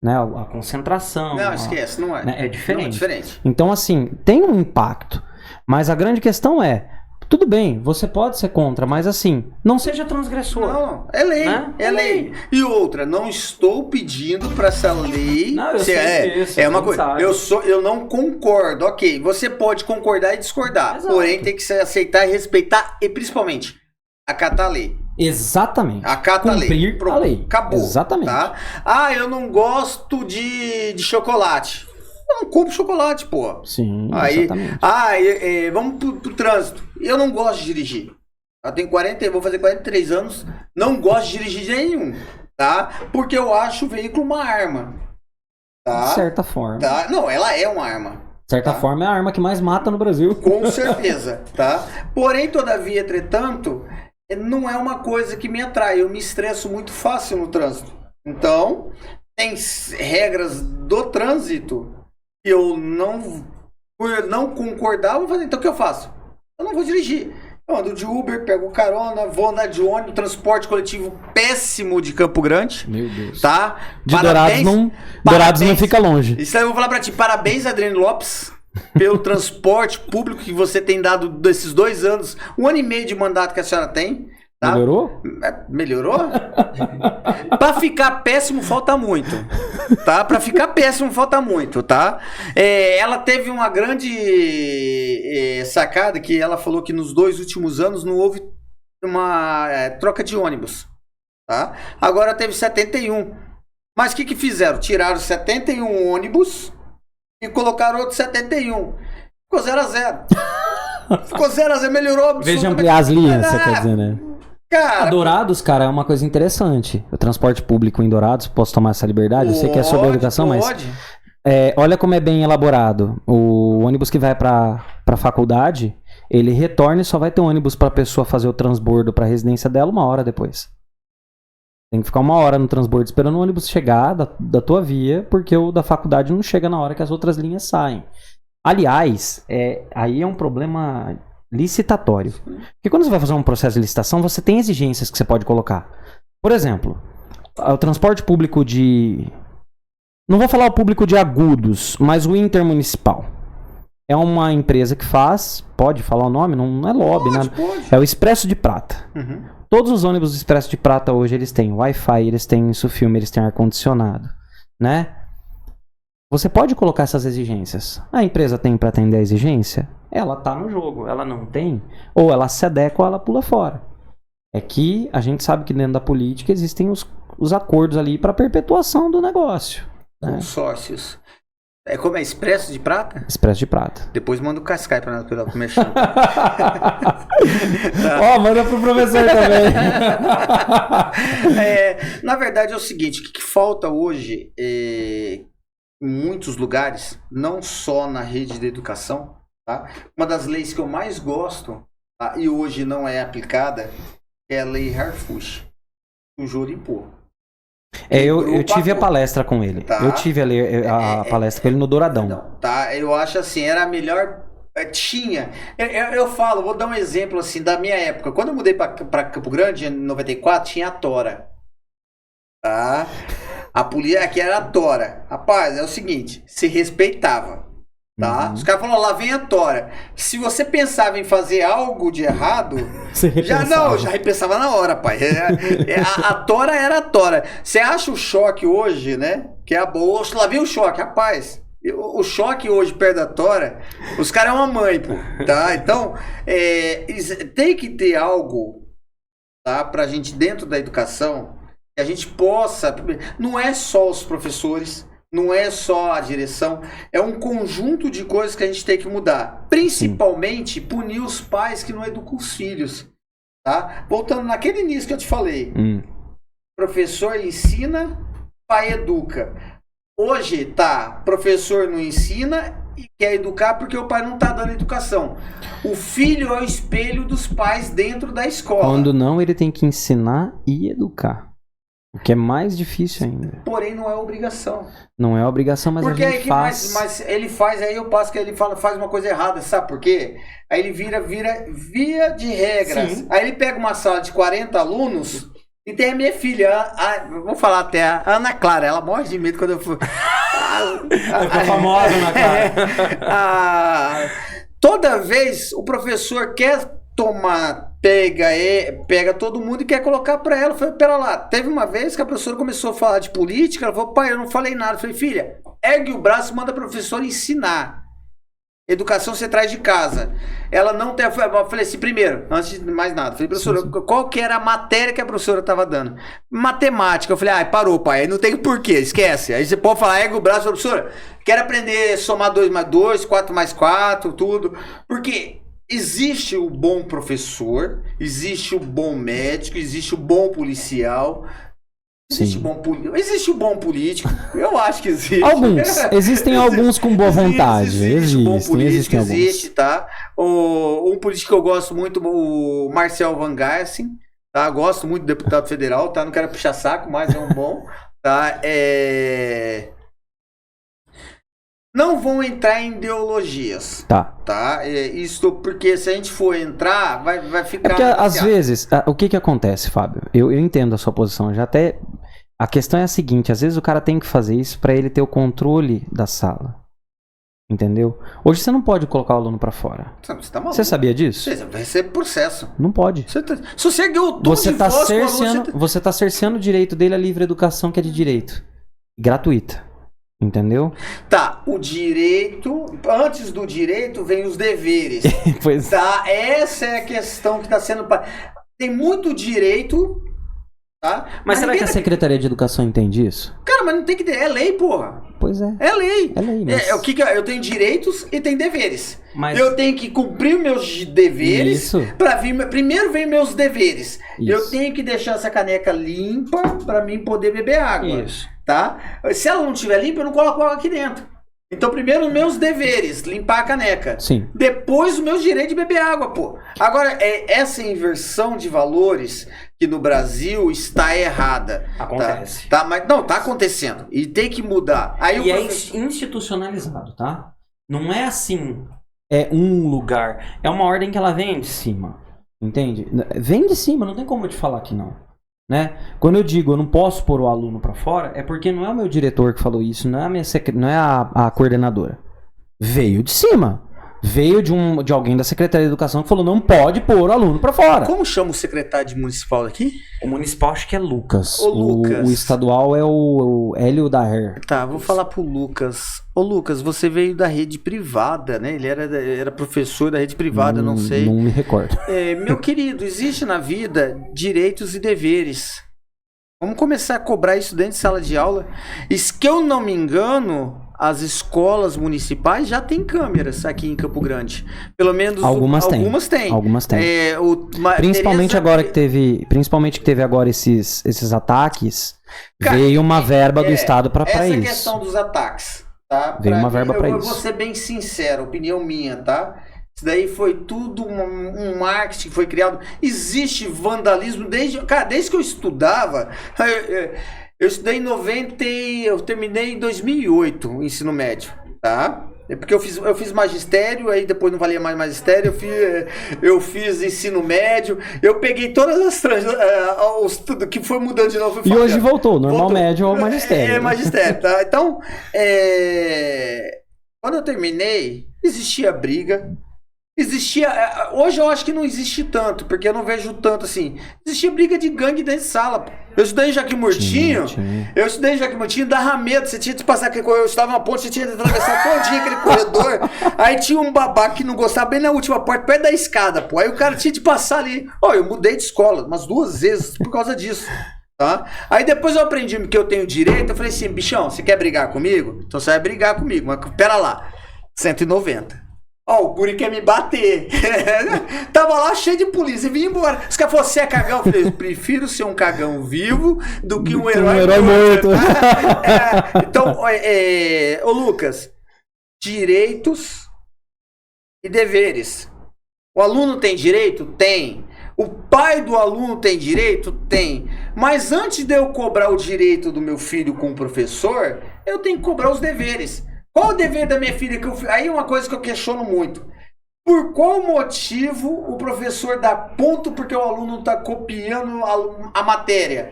Né? A concentração. Não, esquece, não é. Né? É diferente. Não é diferente. Então, assim, tem um impacto. Mas a grande questão é, tudo bem, você pode ser contra, mas assim, não seja transgressor. Não, é lei, né? é lei. E outra, não estou pedindo para essa lei. Não, eu sei disso, é uma coisa. Eu não concordo. Ok, você pode concordar e discordar. Exato. Porém, tem que se aceitar e respeitar e principalmente acatar a lei. Exatamente. Acata a lei. Cumprir Pronto, a lei. acabou. Exatamente. Tá? Eu não gosto de chocolate. Eu não compro chocolate, pô. Sim, Aí, exatamente. vamos pro trânsito. Eu não gosto de dirigir. Eu tenho vou fazer 43 anos. Não gosto de dirigir de nenhum. Tá? Porque eu acho o veículo uma arma. Tá? De certa forma. Tá? Não, ela é uma arma. De certa forma é a arma que mais mata no Brasil. Com certeza. Tá? Porém, todavia, entretanto, não é uma coisa que me atrai. Eu me estresso muito fácil no trânsito. Então, tem regras do trânsito que eu não, por eu não concordar, vou fazer. Então o que eu faço? Eu não vou dirigir. Eu ando de Uber, pego carona, vou andar de ônibus, transporte coletivo péssimo de Campo Grande. Meu Deus. Tá? De Dourados não fica longe. Isso aí eu vou falar pra ti. Parabéns, Adriano Lopes, pelo transporte público que você tem dado desses 2 anos, 1 ano e meio de mandato que a senhora tem. Tá? Melhorou? Melhorou? Pra ficar péssimo, falta muito. Tá? Pra ficar péssimo, falta muito, tá? Ela teve uma grande sacada que ela falou que nos 2 últimos anos não houve uma troca de ônibus. Tá? Agora teve 71. Mas o que fizeram? Tiraram 71 ônibus e colocaram outros 71. Ficou 0-0. Ficou 0-0, melhorou. Veja ampliar as linhas, você quer dizer, né? Cara, Dourados, cara, é uma coisa interessante. O transporte público em Dourados, posso tomar essa liberdade? Eu sei que é sobre a educação, mas olha como é bem elaborado. O ônibus que vai pra faculdade, ele retorna e só vai ter ônibus pra pessoa fazer o transbordo pra residência dela 1 hora depois. Tem que ficar 1 hora no transbordo esperando o ônibus chegar da tua via, porque o da faculdade não chega na hora que as outras linhas saem. Aliás, aí é um problema licitatório. Porque quando você vai fazer um processo de licitação, você tem exigências que você pode colocar. Por exemplo, o transporte público de... Não vou falar o público de Agudos, mas o intermunicipal. É uma empresa que faz... Pode falar o nome? Não é lobby, né? É o Expresso de Prata. Uhum. Todos os ônibus do Expresso de Prata hoje, eles têm Wi-Fi, eles têm insufilme, eles têm ar-condicionado, né? Você pode colocar essas exigências. A empresa tem para atender a exigência? Ela tá no jogo. Ela não tem? Ou ela se adequa ou ela pula fora. É que a gente sabe que dentro da política existem os acordos ali para perpetuação do negócio. Né? Consórcios. Como é? Expresso de Prata? Expresso de Prata. Depois manda o Cascai para nós mexer. Manda pro professor também. Na verdade é o seguinte, o que falta hoje em muitos lugares, não só na rede de educação, tá? Uma das leis que eu mais gosto, tá? E hoje não é aplicada, é a Lei Harfuch, o Jorimpô. Eu tive a palestra com ele. Tá? Eu tive a palestra com ele no Douradão. Não, tá? Eu acho assim, era a melhor... Tinha. Eu falo, vou dar um exemplo assim da minha época. Quando eu mudei para Campo Grande, em 94, tinha a Tora. Tá? A polícia aqui era a Tora. Rapaz, é o seguinte, se respeitava. Tá? Os caras falaram, lá vem a Tora. Se você pensava em fazer algo de errado, já repensava na hora, pai. A Tora era a Tora. Você acha o choque hoje, né? Que é a boa. Lá vem o choque, rapaz. O choque hoje perto da Tora, os caras é uma mãe, pô. Tá? Então, tem que ter algo, tá? Pra gente dentro da educação, que a gente possa. Não é só os professores. Não é só a direção, é um conjunto de coisas que a gente tem que mudar. Principalmente, punir os pais que não educam os filhos. Tá? Voltando naquele início que eu te falei. Professor ensina, pai educa. Hoje, professor não ensina e quer educar porque o pai não está dando educação. O filho é o espelho dos pais dentro da escola. Quando não, ele tem que ensinar e educar. O que é mais difícil ainda. Porém, não é obrigação. Não é obrigação, mas Porque a gente faz. mas ele faz, aí eu passo que ele faz uma coisa errada, sabe por quê? Aí ele vira via de regras. Sim. Aí ele pega uma sala de 40 alunos e tem a minha filha, vou falar até a Ana Clara, ela morre de medo quando eu for. Fica famosa, Ana Clara. Toda vez o professor quer pega todo mundo e quer colocar pra ela. Eu falei, pera lá, teve uma vez que a professora começou a falar de política, ela falou, pai, eu não falei nada. Eu falei, filha, ergue o braço e manda a professora ensinar. Educação você traz de casa. Ela não tem. Eu falei assim, primeiro, antes de mais nada, eu falei, professora, qual que era a matéria que a professora estava dando? Matemática. Eu falei, parou, pai, aí não tem porquê, esquece. Aí você pode falar, ergue o braço, professora, quero aprender a somar 2 mais 2, 4 mais 4, tudo. Porque existe o bom professor, existe o bom médico, existe o bom policial. Existe o bom político. Eu acho que existe. Existem alguns com boa vontade. Existe o bom político, existe, tá? Um político que eu gosto muito, o Marcel Van Garssen, tá? Gosto muito do deputado federal, tá? Não quero puxar saco, mas é um bom, tá? Não vão entrar em ideologias. Tá? Isso porque se a gente for entrar, vai ficar. Porque às vezes, o que acontece, Fábio? Eu entendo a sua posição. Já até. A questão é a seguinte: às vezes o cara tem que fazer isso para ele ter o controle da sala. Entendeu? Hoje você não pode colocar o aluno para fora. Você tá maluco? Você sabia disso? Você vai ser processo. Não pode. Se você ganhou o tom de voz com o aluno, você tá cerceando o direito dele à livre educação, que é de direito. Gratuita. Entendeu? Tá, o direito, antes do direito vem os deveres. Pois tá, essa é a questão que está sendo. Tem muito direito, tá? Mas será que a Secretaria de Educação entende isso? Cara, mas não tem que ter, é lei, porra. Pois é. É lei. É lei, mas... eu tenho direitos e tenho deveres. Mas... Eu tenho que cumprir meus deveres. Primeiro vem meus deveres. Isso. Eu tenho que deixar essa caneca limpa para mim poder beber água. Isso. Tá? Se ela não estiver limpa, eu não coloco água aqui dentro. Então, primeiro, os meus deveres, limpar a caneca. Sim. Depois, o meu direito de beber água, pô. Agora, essa inversão de valores que no Brasil está errada. Acontece. Tá? Mas não, tá acontecendo. E tem que mudar. Aí é institucionalizado, tá? Não é assim, é um lugar. É uma ordem que ela vem de cima. Entende? Vem de cima, não tem como eu te falar que não. Né? Quando eu digo eu não posso pôr o aluno para fora, é porque não é o meu diretor que falou isso, não é a coordenadora. Veio de cima. Veio de alguém da Secretaria de Educação que falou não pode pôr o aluno para fora. Como chama o secretário municipal aqui? O municipal acho que é Lucas. Lucas. O estadual é o Hélio Daher. Tá, vou falar pro Lucas. Ô Lucas, você veio da rede privada, né? Ele era professor da rede privada, não sei. Não me recordo. Meu querido, existe na vida direitos e deveres. Vamos começar a cobrar isso dentro de sala de aula. E se que eu não me engano, as escolas municipais já têm câmeras aqui em Campo Grande. Pelo menos algumas têm. Algumas têm. Principalmente que teve agora esses ataques, cara, veio uma verba do Estado para isso. Essa questão dos ataques, tá? Veio uma verba para isso. Eu vou ser bem sincero, opinião minha, tá? Isso daí foi tudo um marketing que foi criado. Existe vandalismo desde que eu estudava. Eu estudei em 90 e eu terminei em 2008 o ensino médio, tá? É porque eu fiz magistério, aí depois não valia mais magistério, eu fiz ensino médio, eu peguei todas as tudo que foi mudando de novo. E hoje voltou, normal médio ou magistério. Magistério, tá? Então, quando eu terminei, existia briga. Hoje eu acho que não existe tanto, porque eu não vejo tanto assim. Existia briga de gangue dentro de sala, pô. Eu estudei em Joaquim Murtinho. Dava medo. Você tinha de passar aquele corredor. Eu estava na ponte, você tinha de atravessar todinho aquele corredor. Aí tinha um babaca que não gostava bem na última porta, perto da escada, pô. Aí o cara tinha de passar ali. Eu mudei de escola umas 2 vezes por causa disso. Tá? Aí depois eu aprendi que eu tenho direito. Eu falei assim, bichão, você quer brigar comigo? Então você vai brigar comigo. Mas pera lá, 190. O guri quer me bater. Tava lá cheio de polícia, vim embora. Os caras falaram, você é cagão? Eu falei, prefiro ser um cagão vivo do que um herói morto. Então, ô Lucas, direitos e deveres. O aluno tem direito? Tem. O pai do aluno tem direito? Tem. Mas antes de eu cobrar o direito do meu filho com o professor, eu tenho que cobrar os deveres. Qual o dever da minha filha? Aí é uma coisa que eu questiono muito. Por qual motivo o professor dá ponto porque o aluno está copiando a matéria?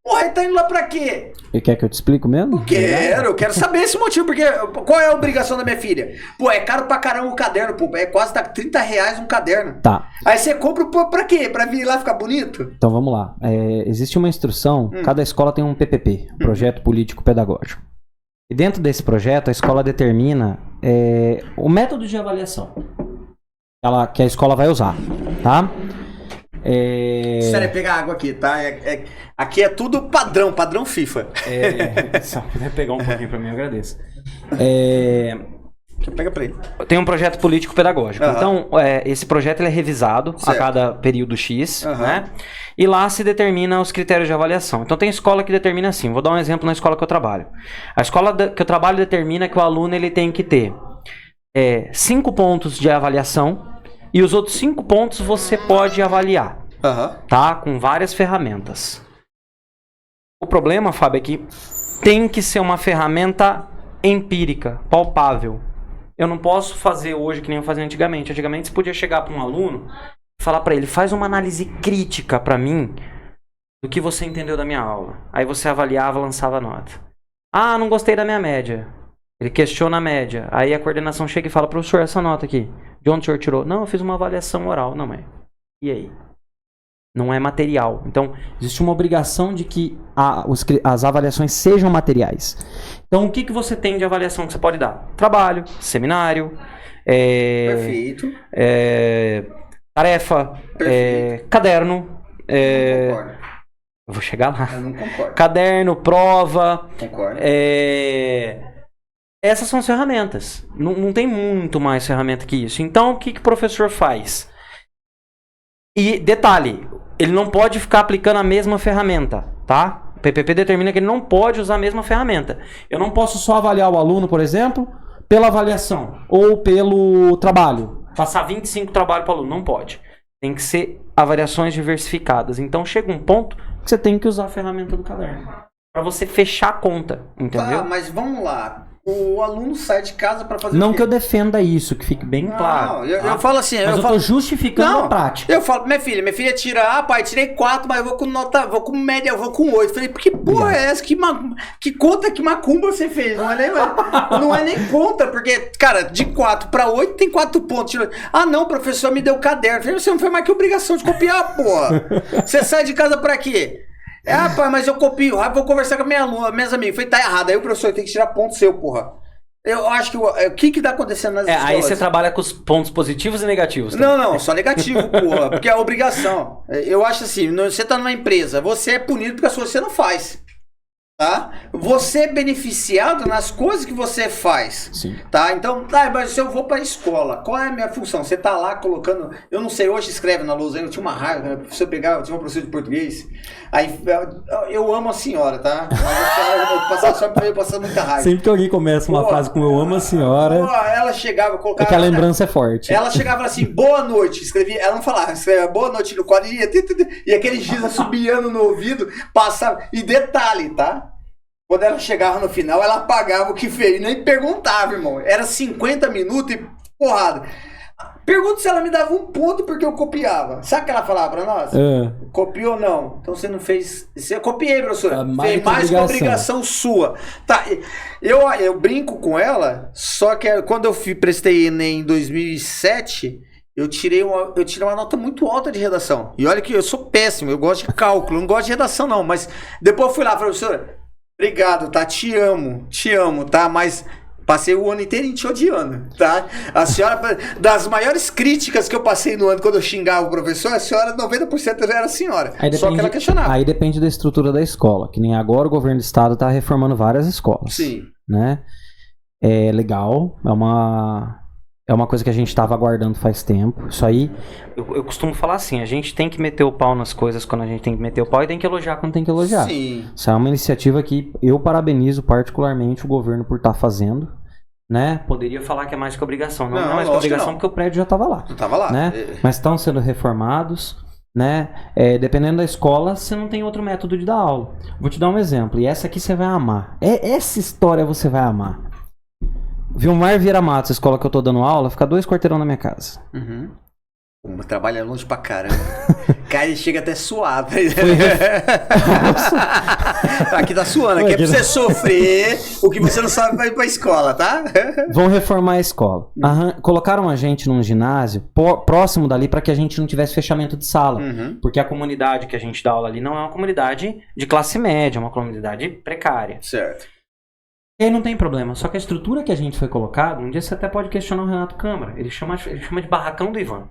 Porra, ele tá indo lá pra quê? E quer que eu te explique mesmo? Eu quero saber esse motivo, porque qual é a obrigação da minha filha? Pô, é caro pra caramba o caderno, pô, é quase tá R$30 um caderno. Tá. Aí você compra pra quê? Pra vir lá ficar bonito? Então vamos lá. Existe uma instrução, cada escola tem um PPP, Projeto Político Pedagógico. E dentro desse projeto, a escola determina o método de avaliação que a escola vai usar, tá? Sério, pegar água aqui, tá? Aqui é tudo padrão FIFA. Se puder pegar um pouquinho pra mim, eu agradeço. Pega pra ele. Tem um projeto político pedagógico. Então, esse projeto ele é revisado a cada período X, né? E lá se determina os critérios de avaliação. Então, tem escola que determina assim. Vou dar um exemplo na escola que eu trabalho. A escola que eu trabalho determina que o aluno ele tem que ter 5 pontos de avaliação e os outros 5 pontos você pode avaliar, tá? Com várias ferramentas. O problema, Fábio, é que tem que ser uma ferramenta empírica, palpável. Eu não posso fazer hoje que nem eu fazia antigamente. Antigamente você podia chegar para um aluno e falar para ele, faz uma análise crítica para mim do que você entendeu da minha aula. Aí você avaliava, lançava nota. Ah, não gostei da minha média. Ele questiona a média. Aí a coordenação chega e fala, professor, essa nota aqui, de onde o senhor tirou? Não, eu fiz uma avaliação oral. Não, mas e aí? Não é material. Então, existe uma obrigação de que as avaliações sejam materiais. Então, o que você tem de avaliação que você pode dar? Trabalho, seminário, Perfeito. Tarefa, caderno. Não concordo. Eu vou chegar lá. Eu não concordo. Caderno, prova. Concordo. Essas são as ferramentas. Não tem muito mais ferramenta que isso. Então, o que o professor faz? E, detalhe, ele não pode ficar aplicando a mesma ferramenta, tá? O PPP determina que ele não pode usar a mesma ferramenta. Eu não posso só avaliar o aluno, por exemplo, pela avaliação ou pelo trabalho. Passar 25 trabalhos para o aluno. Não pode. Tem que ser avaliações diversificadas. Então, chega um ponto que você tem que usar a ferramenta do caderno. Para você fechar a conta, entendeu? Tá, mas vamos lá. O aluno sai de casa para fazer Não o quê? que eu defenda isso, que fique bem claro. Não, eu falo assim... Mas eu falo, tô justificando a prática. Eu falo, minha filha tira... pai, tirei 4, mas eu vou com nota... Vou com média, eu vou com 8. Falei, que porra é essa? Que conta, que macumba você fez? Não é nem conta, porque, cara, de 4 para 8 tem 4 pontos. Ah, não, o professor me deu caderno. Falei, você não foi mais que obrigação de copiar, porra. Você sai de casa pra quê? Pai, mas eu copio. Vou conversar com minhas amigas. Falei, tá errado. Aí o professor tem que tirar ponto seu, porra. Eu acho que o que tá acontecendo nas escolas? Aí você trabalha com os pontos positivos e negativos. Não, só negativo, porra. Porque é obrigação. Eu acho assim, você tá numa empresa, você é punido porque você não faz. Tá? Você é beneficiado nas coisas que você faz. Sim. Tá? Então, mas se eu vou pra escola, qual é a minha função? Você tá lá colocando... Eu não sei, hoje escreve na lousa, eu tinha uma raiva, se eu pegar, eu tinha uma professora de português, aí eu amo a senhora, tá? Mas eu passava muita raiva. Sempre que alguém começa uma frase com eu amo a senhora... Ela chegava, colocava... É que a lembrança é forte. Ela chegava assim, boa noite, escrevia, ela não falava, escrevia boa noite no quadro, e aquele giz assobiando no ouvido, passava, e detalhe, tá? Quando ela chegava no final, ela apagava o que fez, nem perguntava, irmão. Era 50 minutos e porrada. Pergunta se ela me dava um ponto porque eu copiava. Sabe o que ela falava pra nós? Copiou ou não? Então você não fez... Eu copiei, professora. Fez mais que obrigação sua. Tá, eu brinco com ela, só que quando eu prestei Enem em 2007... Eu tirei uma nota muito alta de redação. E olha que eu sou péssimo, eu gosto de cálculo, não gosto de redação não. Mas depois eu fui lá, professora... Obrigado, tá? Te amo, tá? Mas passei o ano inteirinho te odiando, tá? A senhora, das maiores críticas que eu passei no ano quando eu xingava o professor, a senhora, 90% era a senhora. Só que ela questionava. Aí depende da estrutura da escola, que nem agora o governo do estado tá reformando várias escolas. Sim. Né? É legal, é uma coisa que a gente estava aguardando faz tempo. Isso aí, eu costumo falar assim, a gente tem que meter o pau nas coisas quando a gente tem que meter o pau e tem que elogiar quando tem que elogiar. Sim. Isso é uma iniciativa que eu parabenizo particularmente o governo por estar fazendo. Né? Poderia falar que é mais que obrigação. Não é mais que obrigação porque o prédio já estava lá. Estava lá. Né? Mas estão sendo reformados. né? Dependendo da escola, você não tem outro método de dar aula. Vou te dar um exemplo, e essa aqui você vai amar. Essa história você vai amar. Vilmar Vieira Matos, a escola que eu tô dando aula, fica 2 quarteirão na minha casa. Uhum. Trabalha longe pra caramba. Cara, ele chega até suado. Aqui tá suando, aqui é pra você sofrer o que você não sabe vai ir pra escola, tá? Vão reformar a escola. Colocaram a gente num ginásio próximo dali pra que a gente não tivesse fechamento de sala. Porque a comunidade que a gente dá aula ali não é uma comunidade de classe média, é uma comunidade precária. Certo. E aí não tem problema. Só que a estrutura que a gente foi colocado, um dia você até pode questionar o Renato Câmara. Ele chama de barracão do Ivan.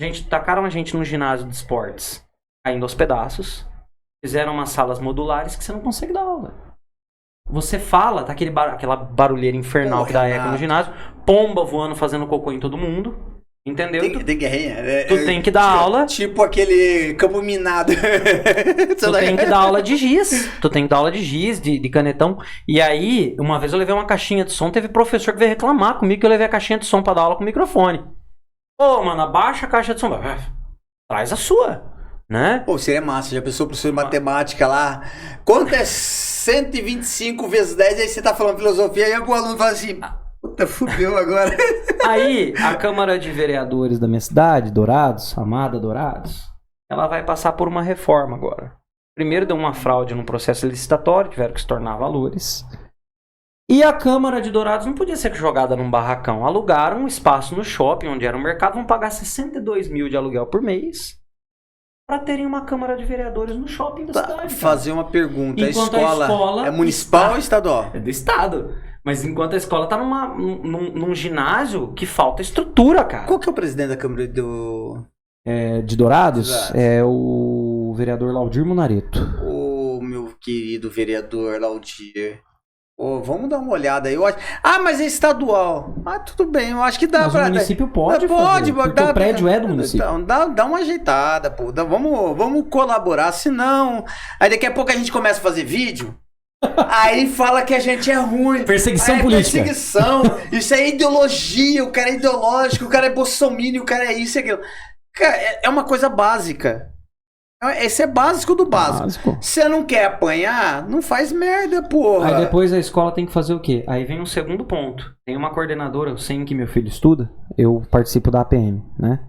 Gente, tacaram a gente num ginásio de esportes, caindo aos pedaços. Fizeram umas salas modulares que você não consegue dar aula. Você fala, tá aquela barulheira infernal que dá eco no ginásio, pomba voando, fazendo cocô em todo mundo. Entendeu? Tem guerrinha. Tu tem que dar aula. Tipo aquele campo minado. Tu tem que dar aula de giz. Tu tem que dar aula de giz, de canetão. E aí, uma vez eu levei uma caixinha de som, teve professor que veio reclamar comigo que eu levei a caixinha de som pra dar aula com microfone. Pô, mano, abaixa a caixa de som. Traz a sua, né? Pô, seria massa. Já pensou professor de matemática lá? Quanto é 125 vezes 10? Aí você tá falando filosofia, aí o aluno fala assim... Puta, fudeu agora. Aí, a Câmara de Vereadores da minha cidade, Dourados, amada Dourados, ela vai passar por uma reforma agora. Primeiro deu uma fraude no processo licitatório, tiveram que se tornar valores. E a Câmara de Dourados não podia ser jogada num barracão. Alugaram um espaço no shopping, onde era o mercado, vão pagar 62 mil de aluguel por mês para terem uma Câmara de Vereadores no shopping da cidade. Fazer uma pergunta. Enquanto a escola é municipal ou estadual? É do estado. Mas enquanto a escola tá num ginásio que falta estrutura, cara. Qual que é o presidente da Câmara de Dourados? Exato. É o vereador Laudir Munareto. Ô, meu querido vereador Laudir. Vamos dar uma olhada aí. Mas é estadual. Tudo bem, eu acho que dá pra... Mas o município pode porque o prédio é do município. Então, dá uma ajeitada, pô. Vamos colaborar, senão... Aí daqui a pouco a gente começa a fazer vídeo... Aí fala que a gente é ruim. Perseguição política. Perseguição. Isso é ideologia. O cara é ideológico. O cara é bolsominion. O cara é isso e aquilo. Cara, é uma coisa básica. Esse é básico do básico. Você não quer apanhar? Não faz merda, porra. Aí depois a escola tem que fazer o quê? Aí vem um segundo ponto. Tem uma coordenadora, eu sei em que meu filho estuda. Eu participo da APM, né?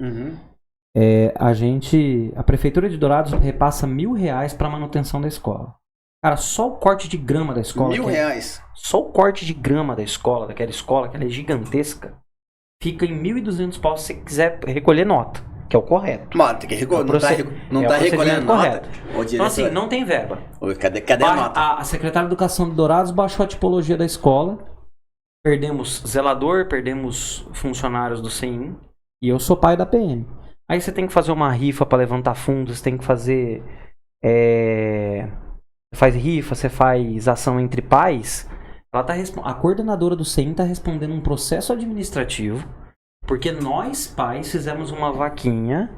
A Prefeitura de Dourados repassa R$1.000 pra manutenção da escola. Cara, só o corte de grama da escola... R$1.000? Só o corte de grama da escola, daquela escola, que ela é gigantesca, fica em R$1.200 se você quiser recolher nota, que é o correto. Mano, tem que recolher, não tá recolhendo nota. Então assim, não tem verba. Cadê a nota? A secretária de Educação de Dourados baixou a tipologia da escola, perdemos zelador, perdemos funcionários do CEIM, e eu sou pai da PM. Aí você tem que fazer uma rifa para levantar fundos, você tem que fazer... Você faz rifa, você faz ação entre pais. A coordenadora do CEIM está respondendo um processo administrativo, porque nós, pais, fizemos uma vaquinha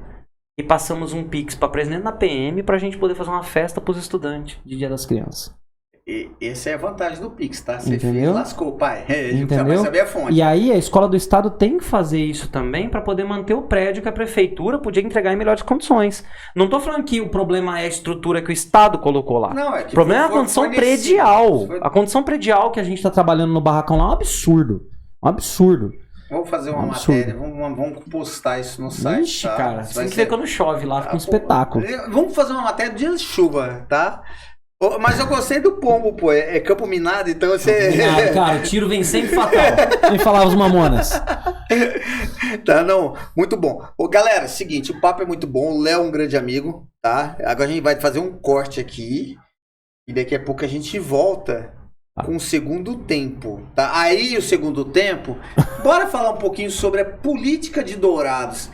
e passamos um Pix para presidente da PM para a gente poder fazer uma festa para os estudantes de Dia das Crianças. Essa é a vantagem do Pix, tá? Você Entendeu? Lascou, pai. Entendeu? Saber a fonte. E aí a escola do estado tem que fazer isso também para poder manter o prédio que a prefeitura podia entregar em melhores condições. Não tô falando que o problema é a estrutura que o estado colocou lá. Não, é que o problema é a condição predial. A condição predial que a gente tá trabalhando no barracão lá é um absurdo. Um absurdo. Vamos fazer uma matéria, vamos postar isso no site. Ixi, tá? cara, você tem que ver quando chove lá, fica um espetáculo. Vamos fazer uma matéria dia de chuva, tá? Mas eu gostei do pombo, pô. É campo minado, então você... Cara, o tiro vem sempre fatal. Quem falava os mamonas. Tá, não. Muito bom. Galera, seguinte, o papo é muito bom. O Léo é um grande amigo, tá? Agora a gente vai fazer um corte aqui. E daqui a pouco a gente volta com o segundo tempo, tá? Aí, o segundo tempo, bora falar um pouquinho sobre a política de Dourados.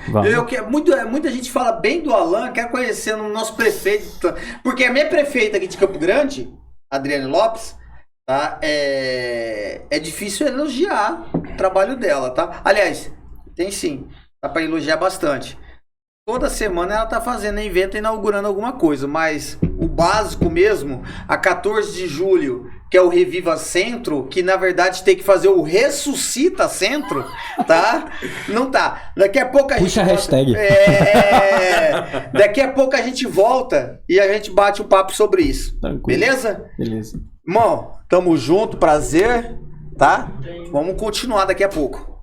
Muita gente fala bem do Alan, quer conhecer o nosso prefeito, porque a minha prefeita aqui de Campo Grande, Adriane Lopes, tá? É difícil elogiar o trabalho dela, tá? Aliás, tem sim, dá pra elogiar bastante. Toda semana ela tá fazendo evento, inaugurando alguma coisa, mas o básico mesmo, a 14 de julho, que é o Reviva Centro, que na verdade tem que fazer o Ressuscita Centro, tá? Não tá. Daqui a pouco a Puxa gente... a hashtag. Daqui a pouco a gente volta e a gente bate um papo sobre isso. Tranquilo. Beleza? Beleza. Irmão, tamo junto, prazer, tá? Vamos continuar daqui a pouco.